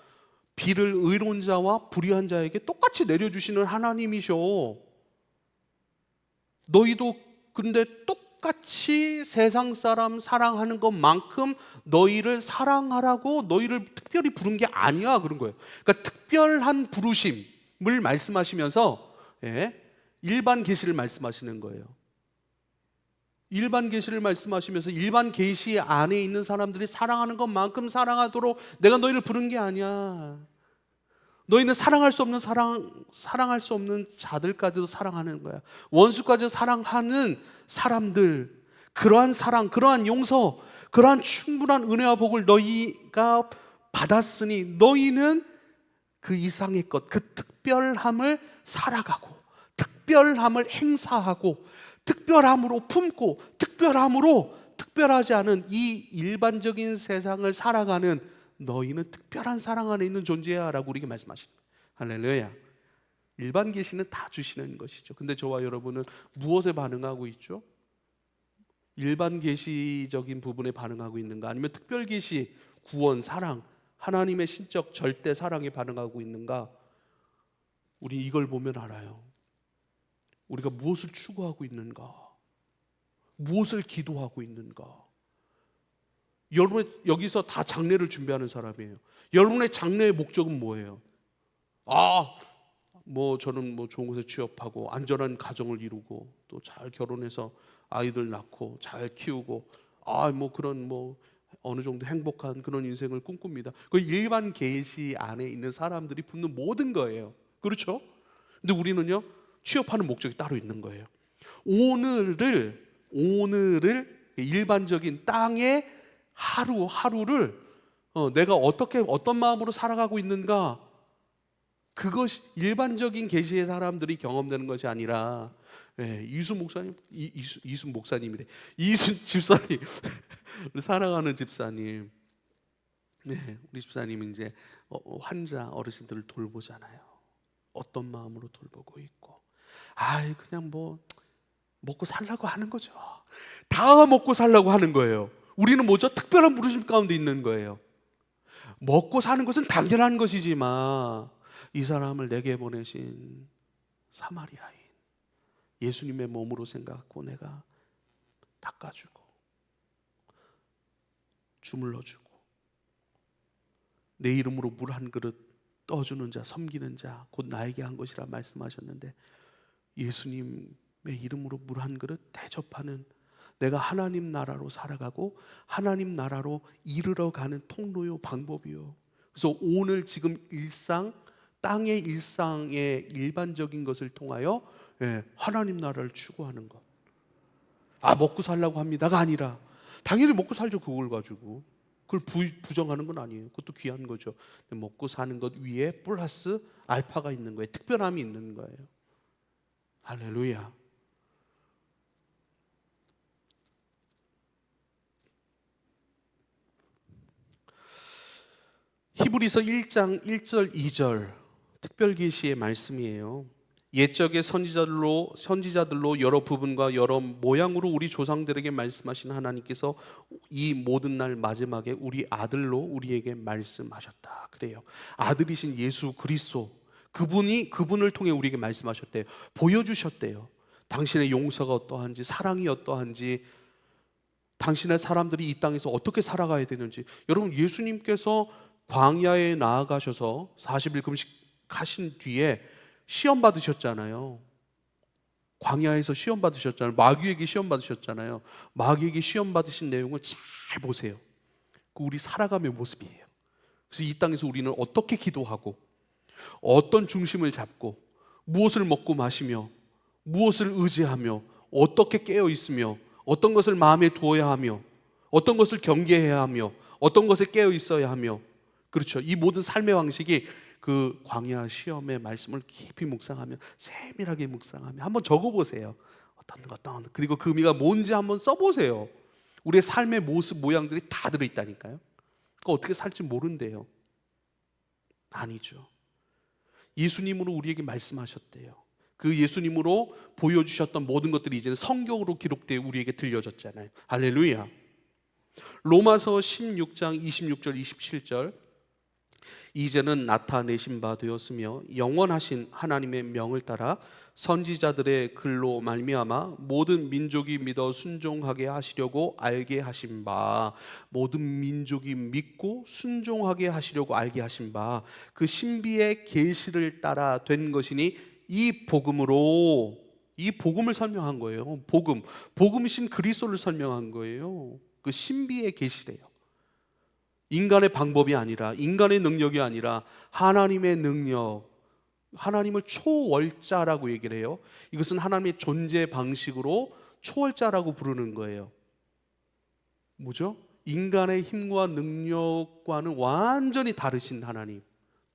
비를 의로운 자와 불의한 자에게 똑같이 내려주시는 하나님이셔. 너희도 근데 똑같이 세상 사람 사랑하는 것만큼 너희를 사랑하라고 너희를 특별히 부른 게 아니야 그런 거예요. 그러니까 특별한 부르심을 말씀하시면서 일반 계시를 말씀하시는 거예요. 일반 계시를 말씀하시면서 일반 계시 안에 있는 사람들이 사랑하는 것만큼 사랑하도록 내가 너희를 부른 게 아니야. 너희는 사랑할 수 없는 자들까지도 사랑하는 거야. 원수까지도 사랑하는 사람들, 그러한 사랑, 그러한 용서, 그러한 충분한 은혜와 복을 너희가 받았으니 너희는 그 이상의 것, 그 특별함을 살아가고 특별함을 행사하고 특별함으로 품고 특별함으로 특별하지 않은 이 일반적인 세상을 살아가는 너희는 특별한 사랑 안에 있는 존재야 라고 우리에게 말씀하십니다. 할렐루야. 일반 계시는 다 주시는 것이죠. 근데 저와 여러분은 무엇에 반응하고 있죠? 일반 계시적인 부분에 반응하고 있는가? 아니면 특별 계시, 구원, 사랑, 하나님의 신적 절대 사랑에 반응하고 있는가? 우리 이걸 보면 알아요. 우리가 무엇을 추구하고 있는가? 무엇을 기도하고 있는가? 여러분 여기서 다 장례를 준비하는 사람이에요. 여러분의 장례의 목적은 뭐예요? 저는 좋은 곳에 취업하고 안전한 가정을 이루고 또 잘 결혼해서 아이들 낳고 잘 키우고 그런 어느 정도 행복한 그런 인생을 꿈꿉니다. 그 일반 계시 안에 있는 사람들이 붙는 모든 거예요. 그렇죠? 근데 우리는요, 취업하는 목적이 따로 있는 거예요. 오늘을 일반적인 땅의 하루하루를 내가 어떤 마음으로 살아가고 있는가, 그것이 일반적인 계시의 사람들이 경험되는 것이 아니라, 이순 목사님이래. 이순 집사님, 우리 사랑하는 집사님, 우리 집사님은 이제 환자 어르신들을 돌보잖아요. 어떤 마음으로 돌보고 있고, 그냥 먹고 살라고 하는 거죠. 다 먹고 살라고 하는 거예요. 우리는 뭐죠? 특별한 부르심 가운데 있는 거예요. 먹고 사는 것은 당연한 것이지만 이 사람을 내게 보내신 사마리아인 예수님의 몸으로 생각하고 내가 닦아주고 주물러주고 내 이름으로 물 한 그릇 떠주는 자, 섬기는 자, 곧 나에게 한 것이라 말씀하셨는데, 예수님의 이름으로 물 한 그릇 대접하는, 내가 하나님 나라로 살아가고 하나님 나라로 이르러 가는 통로요, 방법이요. 그래서 오늘 지금 땅의 일상의 일반적인 것을 통하여 하나님 나라를 추구하는 것. 먹고 살라고 합니다가 아니라, 당연히 먹고 살죠. 그걸 가지고 그걸 부정하는 건 아니에요. 그것도 귀한 거죠. 먹고 사는 것 위에 플러스 알파가 있는 거예요. 특별함이 있는 거예요. 할렐루야. 히브리서 1장 1절 2절 특별 계시의 말씀이에요. 옛적의 선지자들로 여러 부분과 여러 모양으로 우리 조상들에게 말씀하신 하나님께서 이 모든 날 마지막에 우리 아들로 우리에게 말씀하셨다. 그래요. 아들이신 예수 그리스도, 그분을 통해 우리에게 말씀하셨대요. 보여주셨대요. 당신의 용서가 어떠한지, 사랑이 어떠한지, 당신의 사람들이 이 땅에서 어떻게 살아가야 되는지. 여러분, 예수님께서 광야에 나아가셔서 40일 금식하신 뒤에 시험 받으셨잖아요. 광야에서 시험 받으셨잖아요. 마귀에게 시험 받으셨잖아요. 마귀에게 시험 받으신 내용을 잘 보세요. 그 우리 살아감의 모습이에요. 그래서 이 땅에서 우리는 어떻게 기도하고, 어떤 중심을 잡고, 무엇을 먹고 마시며, 무엇을 의지하며, 어떻게 깨어 있으며, 어떤 것을 마음에 두어야 하며, 어떤 것을 경계해야 하며, 어떤 것에 깨어 있어야 하며, 그렇죠. 이 모든 삶의 방식이 그 광야 시험의 말씀을 깊이 묵상하면, 세밀하게 묵상하면 한번 적어보세요. 어떤 그리고 그 의미가 뭔지 한번 써보세요. 우리의 삶의 모습 모양들이 다 들어있다니까요. 그거 어떻게 살지 모른대요. 아니죠. 예수님으로 우리에게 말씀하셨대요. 그 예수님으로 보여주셨던 모든 것들이 이제는 성경으로 기록되어 우리에게 들려졌잖아요. 할렐루야. 로마서 16장 26절 27절 이제는 나타내신 바 되었으며 영원하신 하나님의 명을 따라 선지자들의 글로 말미암아 모든 민족이 믿어 순종하게 하시려고 알게 하신 바, 모든 민족이 믿고 순종하게 하시려고 알게 하신 바, 그 신비의 계시를 따라 된 것이니 이 복음으로, 이 복음을 설명한 거예요. 복음이신 그리스도를 설명한 거예요. 그 신비의 계시래요. 인간의 방법이 아니라, 인간의 능력이 아니라 하나님의 능력, 하나님을 초월자라고 얘기를 해요. 이것은 하나님의 존재 방식으로 초월자라고 부르는 거예요. 뭐죠? 인간의 힘과 능력과는 완전히 다르신 하나님,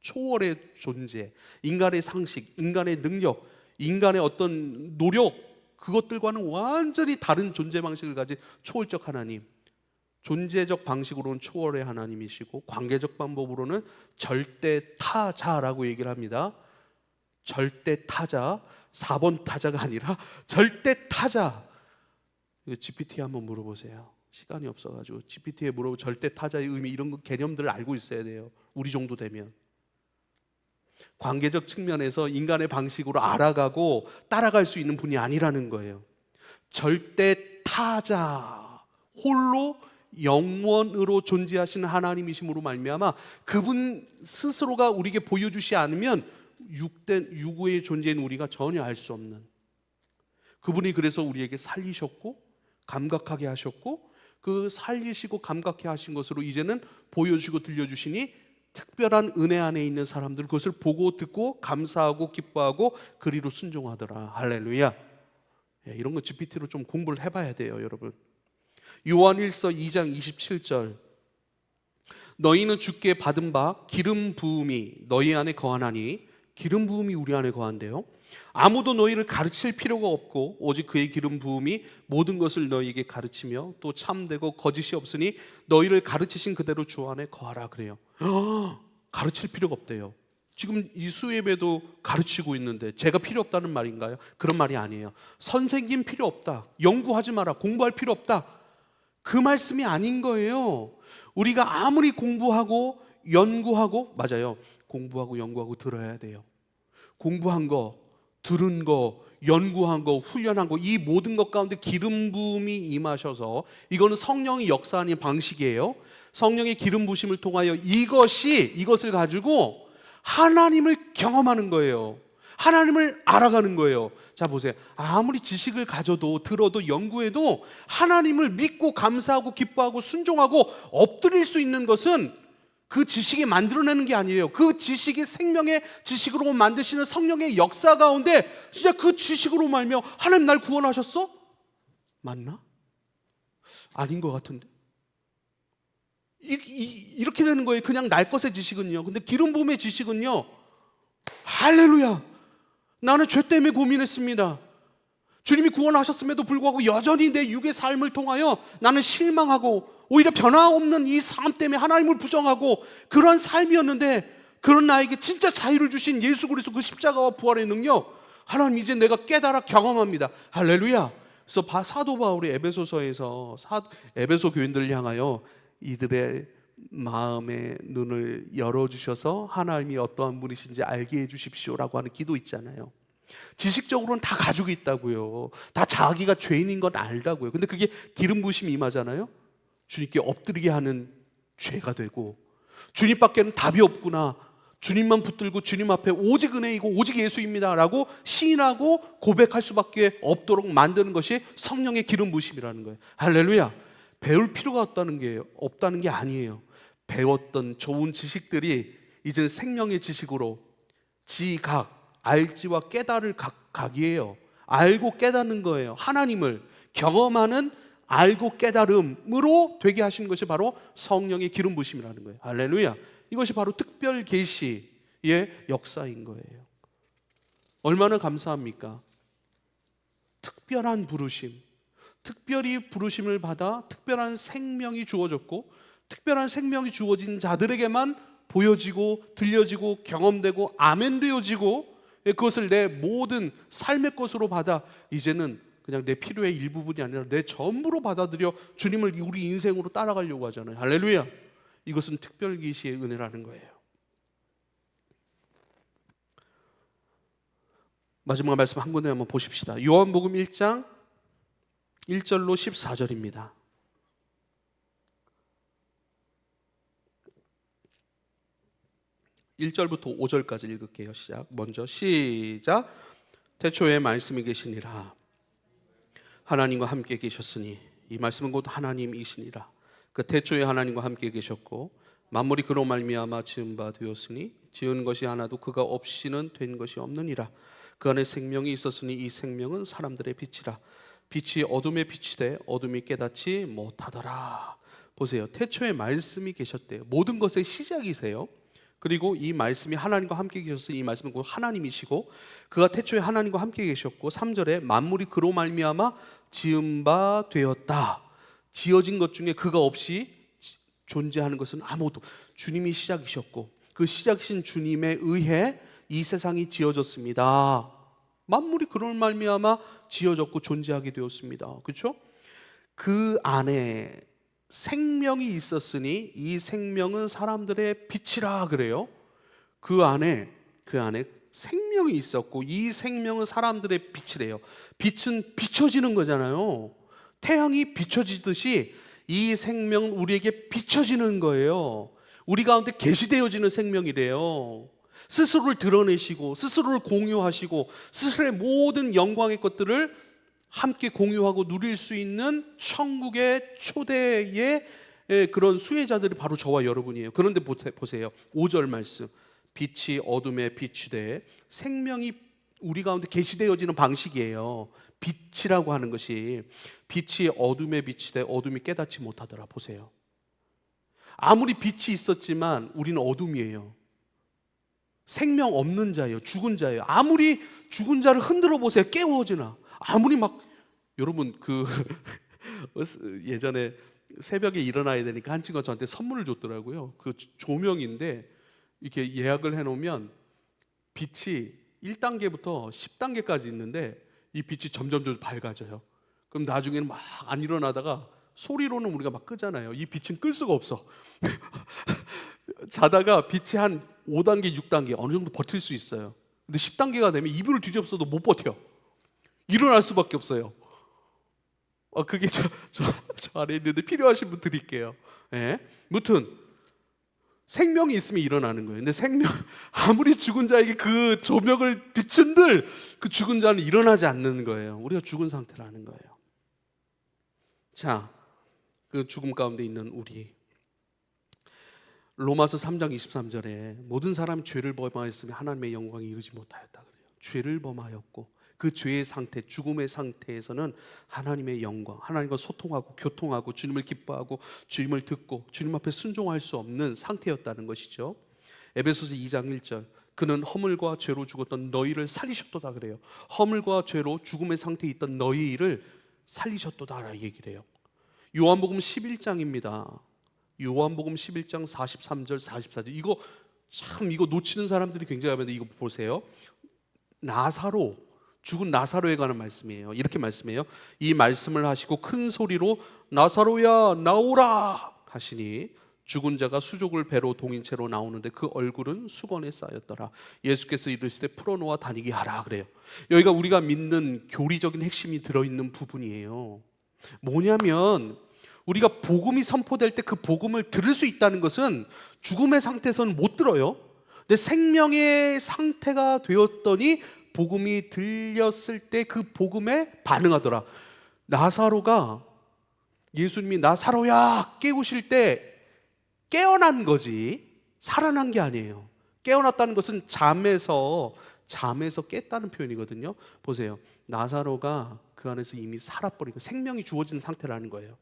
초월의 존재, 인간의 상식, 인간의 능력, 인간의 어떤 노력, 그것들과는 완전히 다른 존재 방식을 가진 초월적 하나님. 존재적 방식으로는 초월의 하나님이시고 관계적 방법으로는 절대 타자라고 얘기를 합니다. 절대 타자, 4번 타자가 아니라 절대 타자. 이거 GPT에 한번 물어보세요. 시간이 없어가지고 GPT에 물어보고 절대 타자의 의미, 이런 개념들을 알고 있어야 돼요. 우리 정도 되면. 관계적 측면에서 인간의 방식으로 알아가고 따라갈 수 있는 분이 아니라는 거예요. 절대 타자, 홀로 영원으로 존재하시는 하나님이심으로 말미암아 그분 스스로가 우리에게 보여주시 않으면 유구의 존재인 우리가 전혀 알 수 없는, 그분이 그래서 우리에게 살리셨고 감각하게 하셨고, 그 살리시고 감각하게 하신 것으로 이제는 보여주시고 들려주시니 특별한 은혜 안에 있는 사람들 그것을 보고 듣고 감사하고 기뻐하고 그리로 순종하더라. 할렐루야. 이런 거 GPT로 좀 공부를 해봐야 돼요, 여러분. 요한일서 2장 27절, 너희는 주께 받은 바 기름 부음이 너희 안에 거하나니, 기름 부음이 우리 안에 거한대요. 아무도 너희를 가르칠 필요가 없고 오직 그의 기름 부음이 모든 것을 너희에게 가르치며 또 참되고 거짓이 없으니 너희를 가르치신 그대로 주 안에 거하라 그래요. 가르칠 필요가 없대요. 지금 이 수예배도 가르치고 있는데 제가 필요 없다는 말인가요? 그런 말이 아니에요. 선생님 필요 없다, 연구하지 마라, 공부할 필요 없다, 그 말씀이 아닌 거예요. 우리가 아무리 공부하고 연구하고, 맞아요, 공부하고 연구하고 들어야 돼요. 공부한 거, 들은 거, 연구한 거, 훈련한 거, 이 모든 것 가운데 기름 부음이 임하셔서, 이거는 성령이 역사하는 방식이에요. 성령의 기름 부심을 통하여 이것을 가지고 하나님을 경험하는 거예요. 하나님을 알아가는 거예요. 자 보세요. 아무리 지식을 가져도 들어도 연구해도 하나님을 믿고 감사하고 기뻐하고 순종하고 엎드릴 수 있는 것은 그 지식이 만들어내는 게 아니에요. 그 지식이 생명의 지식으로 만드시는 성령의 역사 가운데 진짜 그 지식으로 말며 하나님 날 구원하셨어? 맞나? 아닌 것 같은데. 이렇게 되는 거예요. 그냥 날 것의 지식은요. 근데 기름 부음의 지식은요, 할렐루야, 나는 죄 때문에 고민했습니다. 주님이 구원하셨음에도 불구하고 여전히 내 육의 삶을 통하여 나는 실망하고 오히려 변화없는 이 삶 때문에 하나님을 부정하고 그런 삶이었는데, 그런 나에게 진짜 자유를 주신 예수 그리스도 그 십자가와 부활의 능력, 하나님 이제 내가 깨달아 경험합니다. 할렐루야. 그래서 사도 바울이 에베소서에서 에베소 교인들을 향하여 이들의 마음의 눈을 열어주셔서 하나님이 어떠한 분이신지 알게 해주십시오라고 하는 기도 있잖아요. 지식적으로는 다 가지고 있다고요. 다 자기가 죄인인 건 알다고요. 근데 그게 기름 부심이 임하잖아요. 주님께 엎드리게 하는 죄가 되고, 주님밖에는 답이 없구나, 주님만 붙들고 주님 앞에 오직 은혜이고 오직 예수입니다 라고 시인하고 고백할 수밖에 없도록 만드는 것이 성령의 기름 부심이라는 거예요. 할렐루야. 배울 필요가 없다는 게 아니에요. 배웠던 좋은 지식들이 이제 생명의 지식으로 지각, 알지와 깨달을 각이에요. 알고 깨닫는 거예요. 하나님을 경험하는 알고 깨달음으로 되게 하시는 것이 바로 성령의 기름 부심이라는 거예요. 할렐루야. 이것이 바로 특별 계시의 역사인 거예요. 얼마나 감사합니까? 특별한 부르심, 특별히 부르심을 받아 특별한 생명이 주어졌고, 특별한 생명이 주어진 자들에게만 보여지고 들려지고 경험되고 아멘되어지고, 그것을 내 모든 삶의 것으로 받아 이제는 그냥 내 필요의 일부분이 아니라 내 전부로 받아들여 주님을 우리 인생으로 따라가려고 하잖아요. 할렐루야. 이것은 특별 계시의 은혜라는 거예요. 마지막 말씀 한 군데 한번 보십시다. 요한복음 1장 1절로 14절입니다. 1절부터 5절까지 읽을게요. 시작. 태초에 말씀이 계시니라. 하나님과 함께 계셨으니 이 말씀은 곧 하나님이시니라. 그 태초에 하나님과 함께 계셨고 만물이 그로 말미암아 지은 바 되었으니 지은 것이 하나도 그가 없이는 된 것이 없느니라. 그 안에 생명이 있었으니 이 생명은 사람들의 빛이라. 빛이 어둠에 비치되 어둠이 깨닫지 못하더라. 보세요. 태초에 말씀이 계셨대요. 모든 것의 시작이세요. 그리고 이 말씀이 하나님과 함께 계셨으니 이 말씀은 곧 하나님이시고 그가 태초에 하나님과 함께 계셨고 3절에 만물이 그로 말미암아 지은 바 되었다. 지어진 것 중에 그가 없이 존재하는 것은 아무것도. 주님이 시작이셨고 그 시작이신 주님에 의해 이 세상이 지어졌습니다. 만물이 그로 말미암아 지어졌고 존재하게 되었습니다. 그렇죠? 그 안에 생명이 있었으니 이 생명은 사람들의 빛이라 그래요. 그 안에 생명이 있었고 이 생명은 사람들의 빛이래요. 빛은 비춰지는 거잖아요. 태양이 비춰지듯이 이 생명은 우리에게 비춰지는 거예요. 우리 가운데 계시되어지는 생명이래요. 스스로를 드러내시고 스스로를 공유하시고 스스로의 모든 영광의 것들을 함께 공유하고 누릴 수 있는 천국의 초대의 그런 수혜자들이 바로 저와 여러분이에요. 그런데 보세요. 5절 말씀. 빛이 어둠에 비추되 생명이 우리 가운데 계시되어지는 방식이에요. 빛이라고 하는 것이 빛이 어둠에 비추되 어둠이 깨닫지 못하더라. 보세요. 아무리 빛이 있었지만 우리는 어둠이에요. 생명 없는 자예요. 죽은 자예요. 아무리 죽은 자를 흔들어 보세요. 깨워지나. 아무리 막 여러분 예전에 새벽에 일어나야 되니까 한 친구가 저한테 선물을 줬더라고요. 그 조명인데 이렇게 예약을 해놓으면 빛이 1단계부터 10단계까지 있는데 이 빛이 점점 밝아져요. 그럼 나중에는 막 안 일어나다가 소리로는 우리가 막 끄잖아요. 이 빛은 끌 수가 없어. 자다가 빛이 한 5단계, 6단계 어느 정도 버틸 수 있어요. 근데 10단계가 되면 이불을 뒤집어도 못 버텨. 일어날 수밖에 없어요. 그게 저 안에 있는데 필요하신 분 드릴게요. 예. 무튼 생명이 있으면 일어나는 거예요. 근데 아무리 죽은 자에게 그 조명을 비춘들 그 죽은 자는 일어나지 않는 거예요. 우리가 죽은 상태라는 거예요. 자, 그 죽음 가운데 있는 우리. 로마서 3장 23절에 모든 사람이 죄를 범하였으며 하나님의 영광에 이르지 못하였다 그래요. 죄를 범하였고 그 죄의 상태, 죽음의 상태에서는 하나님의 영광, 하나님과 소통하고 교통하고 주님을 기뻐하고 주님을 듣고 주님 앞에 순종할 수 없는 상태였다는 것이죠. 에베소서 2장 1절 그는 허물과 죄로 죽었던 너희를 살리셨도다 그래요. 허물과 죄로 죽음의 상태에 있던 너희를 살리셨도다 얘기를 해요. 요한복음 11장입니다. 요한복음 11장 43절 44절 이거 놓치는 사람들이 굉장히 많은데 이거 보세요. 죽은 나사로에 관한 말씀이에요. 이렇게 말씀해요. 이 말씀을 하시고 큰 소리로 나사로야 나오라 하시니 죽은 자가 수족을 배로 동인 채로 나오는데 그 얼굴은 수건에 쌓였더라. 예수께서 이르시되 풀어놓아 다니게 하라 그래요. 여기가 우리가 믿는 교리적인 핵심이 들어있는 부분이에요. 뭐냐면 우리가 복음이 선포될 때 그 복음을 들을 수 있다는 것은 죽음의 상태에서는 못 들어요. 근데 생명의 상태가 되었더니 복음이 들렸을 때 그 복음에 반응하더라. 나사로가 예수님이 나사로야 깨우실 때 깨어난 거지 살아난 게 아니에요. 깨어났다는 것은 잠에서 깼다는 표현이거든요. 보세요. 나사로가 그 안에서 이미 살아버리고 생명이 주어진 상태라는 거예요.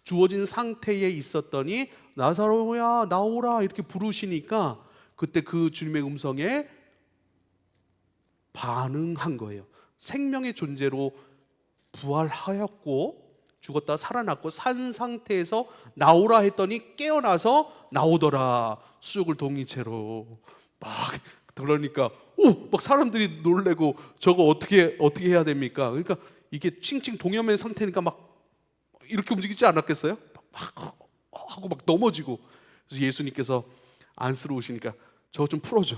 주어진 상태에 있었더니 나사로야 나오라 이렇게 부르시니까 그때 그 주님의 음성에 반응한 거예요. 생명의 존재로 부활하였고 죽었다 살아났고 산 상태에서 나오라 했더니 깨어나서 나오더라. 수족을 동인 채로 막 그러니까 막 사람들이 놀래고 저거 어떻게 해야 됩니까? 그러니까 이게 칭칭 동여맨 상태니까 막 이렇게 움직이지 않았겠어요? 막 하고 막 넘어지고. 그래서 예수님께서 안쓰러우시니까 저거 좀 풀어줘.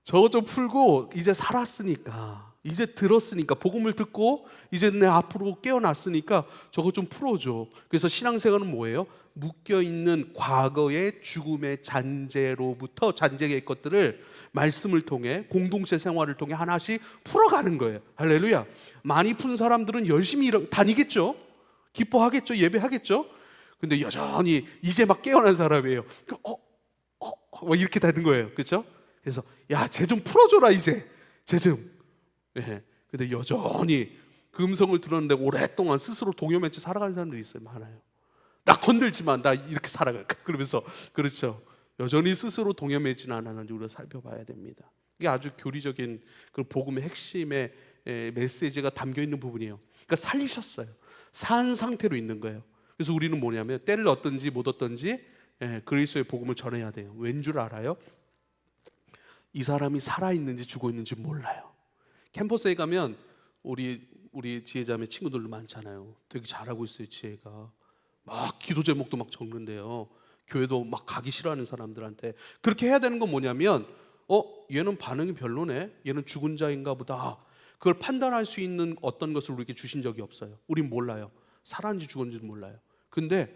저거 좀 풀고 이제 살았으니까 이제 들었으니까 복음을 듣고 이제 내 앞으로 깨어났으니까 저거 좀 풀어줘. 그래서 신앙생활은 뭐예요? 묶여있는 과거의 죽음의 잔재로부터 잔재의 것들을 말씀을 통해 공동체 생활을 통해 하나씩 풀어가는 거예요. 할렐루야. 많이 푼 사람들은 열심히 다니겠죠. 기뻐하겠죠. 예배하겠죠. 근데 여전히 이제 막 깨어난 사람이에요. 이렇게 되는 거예요. 그렇죠? 그래서 야, 쟤 좀 풀어줘라 이제. 쟤 좀. 예. 근데 여전히 그 음성을 들었는데 오랫동안 스스로 동요맨 채 살아가는 사람들이 있어요. 많아요. 나 건들지만 나 이렇게 살아갈까 그러면서. 그렇죠. 여전히 스스로 동요매진 않았는지 우리가 살펴봐야 됩니다. 이게 아주 교리적인 그 복음의 핵심의 메시지가 담겨 있는 부분이에요. 그러니까 살리셨어요. 산 상태로 있는 거예요. 그래서 우리는 뭐냐면 때를 얻든지 못 얻든지 그리스도의 복음을 전해야 돼요. 왠 줄 알아요? 이 사람이 살아있는지 죽어있는지 몰라요. 캠퍼스에 가면 우리 지혜자매 친구들도 많잖아요. 되게 잘하고 있어요. 지혜가 막 기도 제목도 막 적는데요. 교회도 막 가기 싫어하는 사람들한테 그렇게 해야 되는 건 뭐냐면 얘는 반응이 별로네, 얘는 죽은 자인가 보다, 그걸 판단할 수 있는 어떤 것을 우리에게 주신 적이 없어요. 우린 몰라요. 살았는지 죽었는지 몰라요. 근데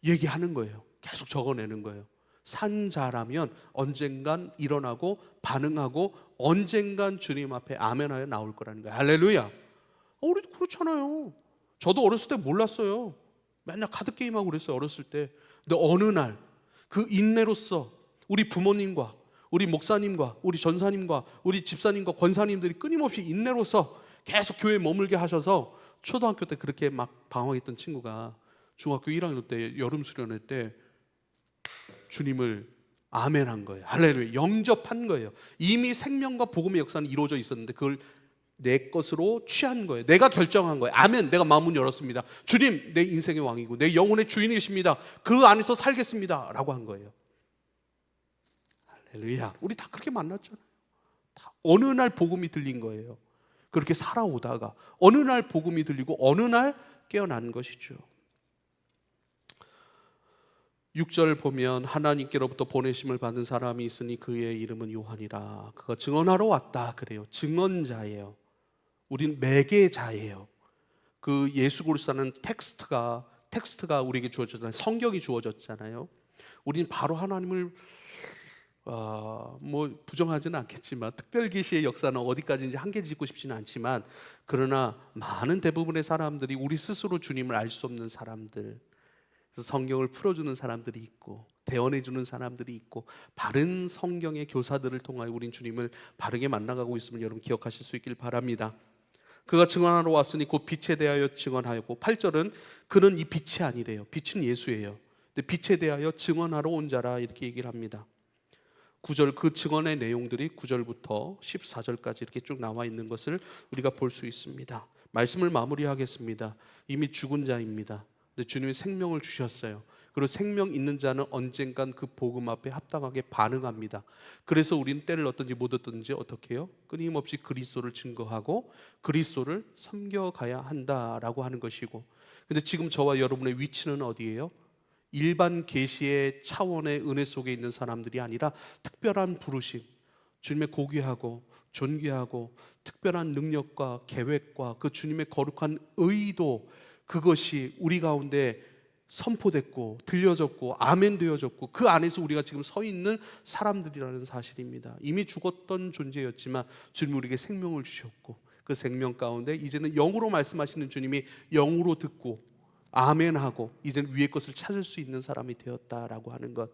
얘기하는 거예요. 계속 적어내는 거예요. 산 자라면 언젠간 일어나고 반응하고 언젠간 주님 앞에 아멘하여 나올 거라는 거예요. 할렐루야. 우리도 그렇잖아요. 저도 어렸을 때 몰랐어요. 맨날 카드게임하고 그랬어요, 어렸을 때. 근데 어느 날 그 인내로서 우리 부모님과 우리 목사님과 우리 전사님과 우리 집사님과 권사님들이 끊임없이 인내로서 계속 교회에 머물게 하셔서 초등학교 때 그렇게 막 방황했던 친구가 중학교 1학년 때 여름 수련회 때 주님을 아멘한 거예요. 할렐루야. 영접한 거예요. 이미 생명과 복음의 역사는 이루어져 있었는데 그걸 내 것으로 취한 거예요. 내가 결정한 거예요. 아멘. 내가 마음문 열었습니다. 주님, 내 인생의 왕이고 내 영혼의 주인이십니다. 그 안에서 살겠습니다 라고 한 거예요. 할렐루야. 우리 다 그렇게 만났잖아요. 다 어느 날 복음이 들린 거예요. 그렇게 살아오다가 어느 날 복음이 들리고 어느 날 깨어난 것이죠. 6절 보면 하나님께로부터 보내심을 받은 사람이 있으니 그의 이름은 요한이라. 그가 증언하러 왔다 그래요. 증언자예요. 우린 매개자예요. 그 예수 그리스도라는 텍스트가 우리에게 주어졌잖아요. 성경이 주어졌잖아요. 우린 바로 하나님을 뭐 부정하지는 않겠지만 특별 계시의 역사는 어디까지인지 한계 짓고 싶지는 않지만, 그러나 많은 대부분의 사람들이 우리 스스로 주님을 알 수 없는 사람들, 그래서 성경을 풀어주는 사람들이 있고 대언해주는 사람들이 있고 바른 성경의 교사들을 통하여 우린 주님을 바르게 만나가고 있음을 여러분 기억하실 수 있길 바랍니다. 그가 증언하러 왔으니 곧 빛에 대하여 증언하였고, 8절은 그는 이 빛이 아니래요. 빛은 예수예요. 근데 빛에 대하여 증언하러 온 자라 이렇게 얘기를 합니다. 9절 그 증언의 내용들이 9절부터 14절까지 이렇게 쭉 나와 있는 것을 우리가 볼 수 있습니다. 말씀을 마무리하겠습니다. 이미 죽은 자입니다. 근데 주님이 생명을 주셨어요. 그리고 생명 있는 자는 언젠간 그 복음 앞에 합당하게 반응합니다. 그래서 우리는 때를 얻든지 못 얻든지 어떻게 해요? 끊임없이 그리스도를 증거하고 그리스도를 섬겨가야 한다라고 하는 것이고, 근데 지금 저와 여러분의 위치는 어디예요? 일반 계시의 차원의 은혜 속에 있는 사람들이 아니라 특별한 부르심, 주님의 고귀하고 존귀하고 특별한 능력과 계획과 그 주님의 거룩한 의도, 그것이 우리 가운데 선포됐고 들려졌고 아멘 되어졌고 그 안에서 우리가 지금 서 있는 사람들이라는 사실입니다. 이미 죽었던 존재였지만 주님 우리에게 생명을 주셨고 그 생명 가운데 이제는 영으로 말씀하시는 주님이 영으로 듣고 아멘하고 이제는 위의 것을 찾을 수 있는 사람이 되었다라고 하는 것,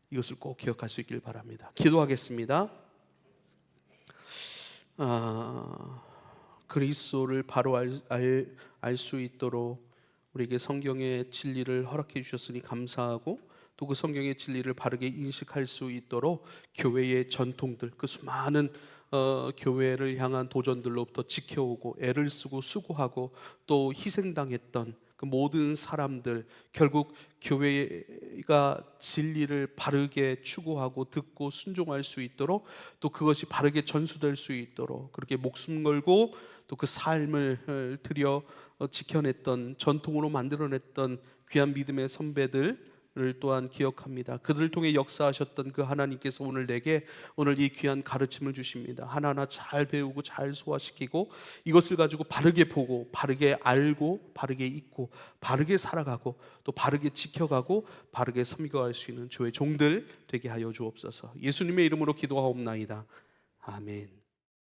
이것을 꼭 기억할 수 있길 바랍니다. 기도하겠습니다. 그리스도를 바로 알 수 있도록 우리에게 성경의 진리를 허락해 주셨으니 감사하고, 또 그 성경의 진리를 바르게 인식할 수 있도록 교회의 전통들, 그 수많은 교회를 향한 도전들로부터 지켜오고 애를 쓰고 수고하고 또 희생당했던 그 모든 사람들, 결국 교회가 진리를 바르게 추구하고 듣고 순종할 수 있도록, 또 그것이 바르게 전수될 수 있도록 그렇게 목숨 걸고 또 그 삶을 들여 지켜냈던, 전통으로 만들어냈던 귀한 믿음의 선배들을 또한 기억합니다. 그들을 통해 역사하셨던 그 하나님께서 오늘 내게 오늘 이 귀한 가르침을 주십니다. 하나하나 잘 배우고 잘 소화시키고 이것을 가지고 바르게 보고 바르게 알고 바르게 잊고 바르게 살아가고 또 바르게 지켜가고 바르게 섬겨갈 수 있는 주의 종들 되게 하여 주옵소서. 예수님의 이름으로 기도하옵나이다. 아멘.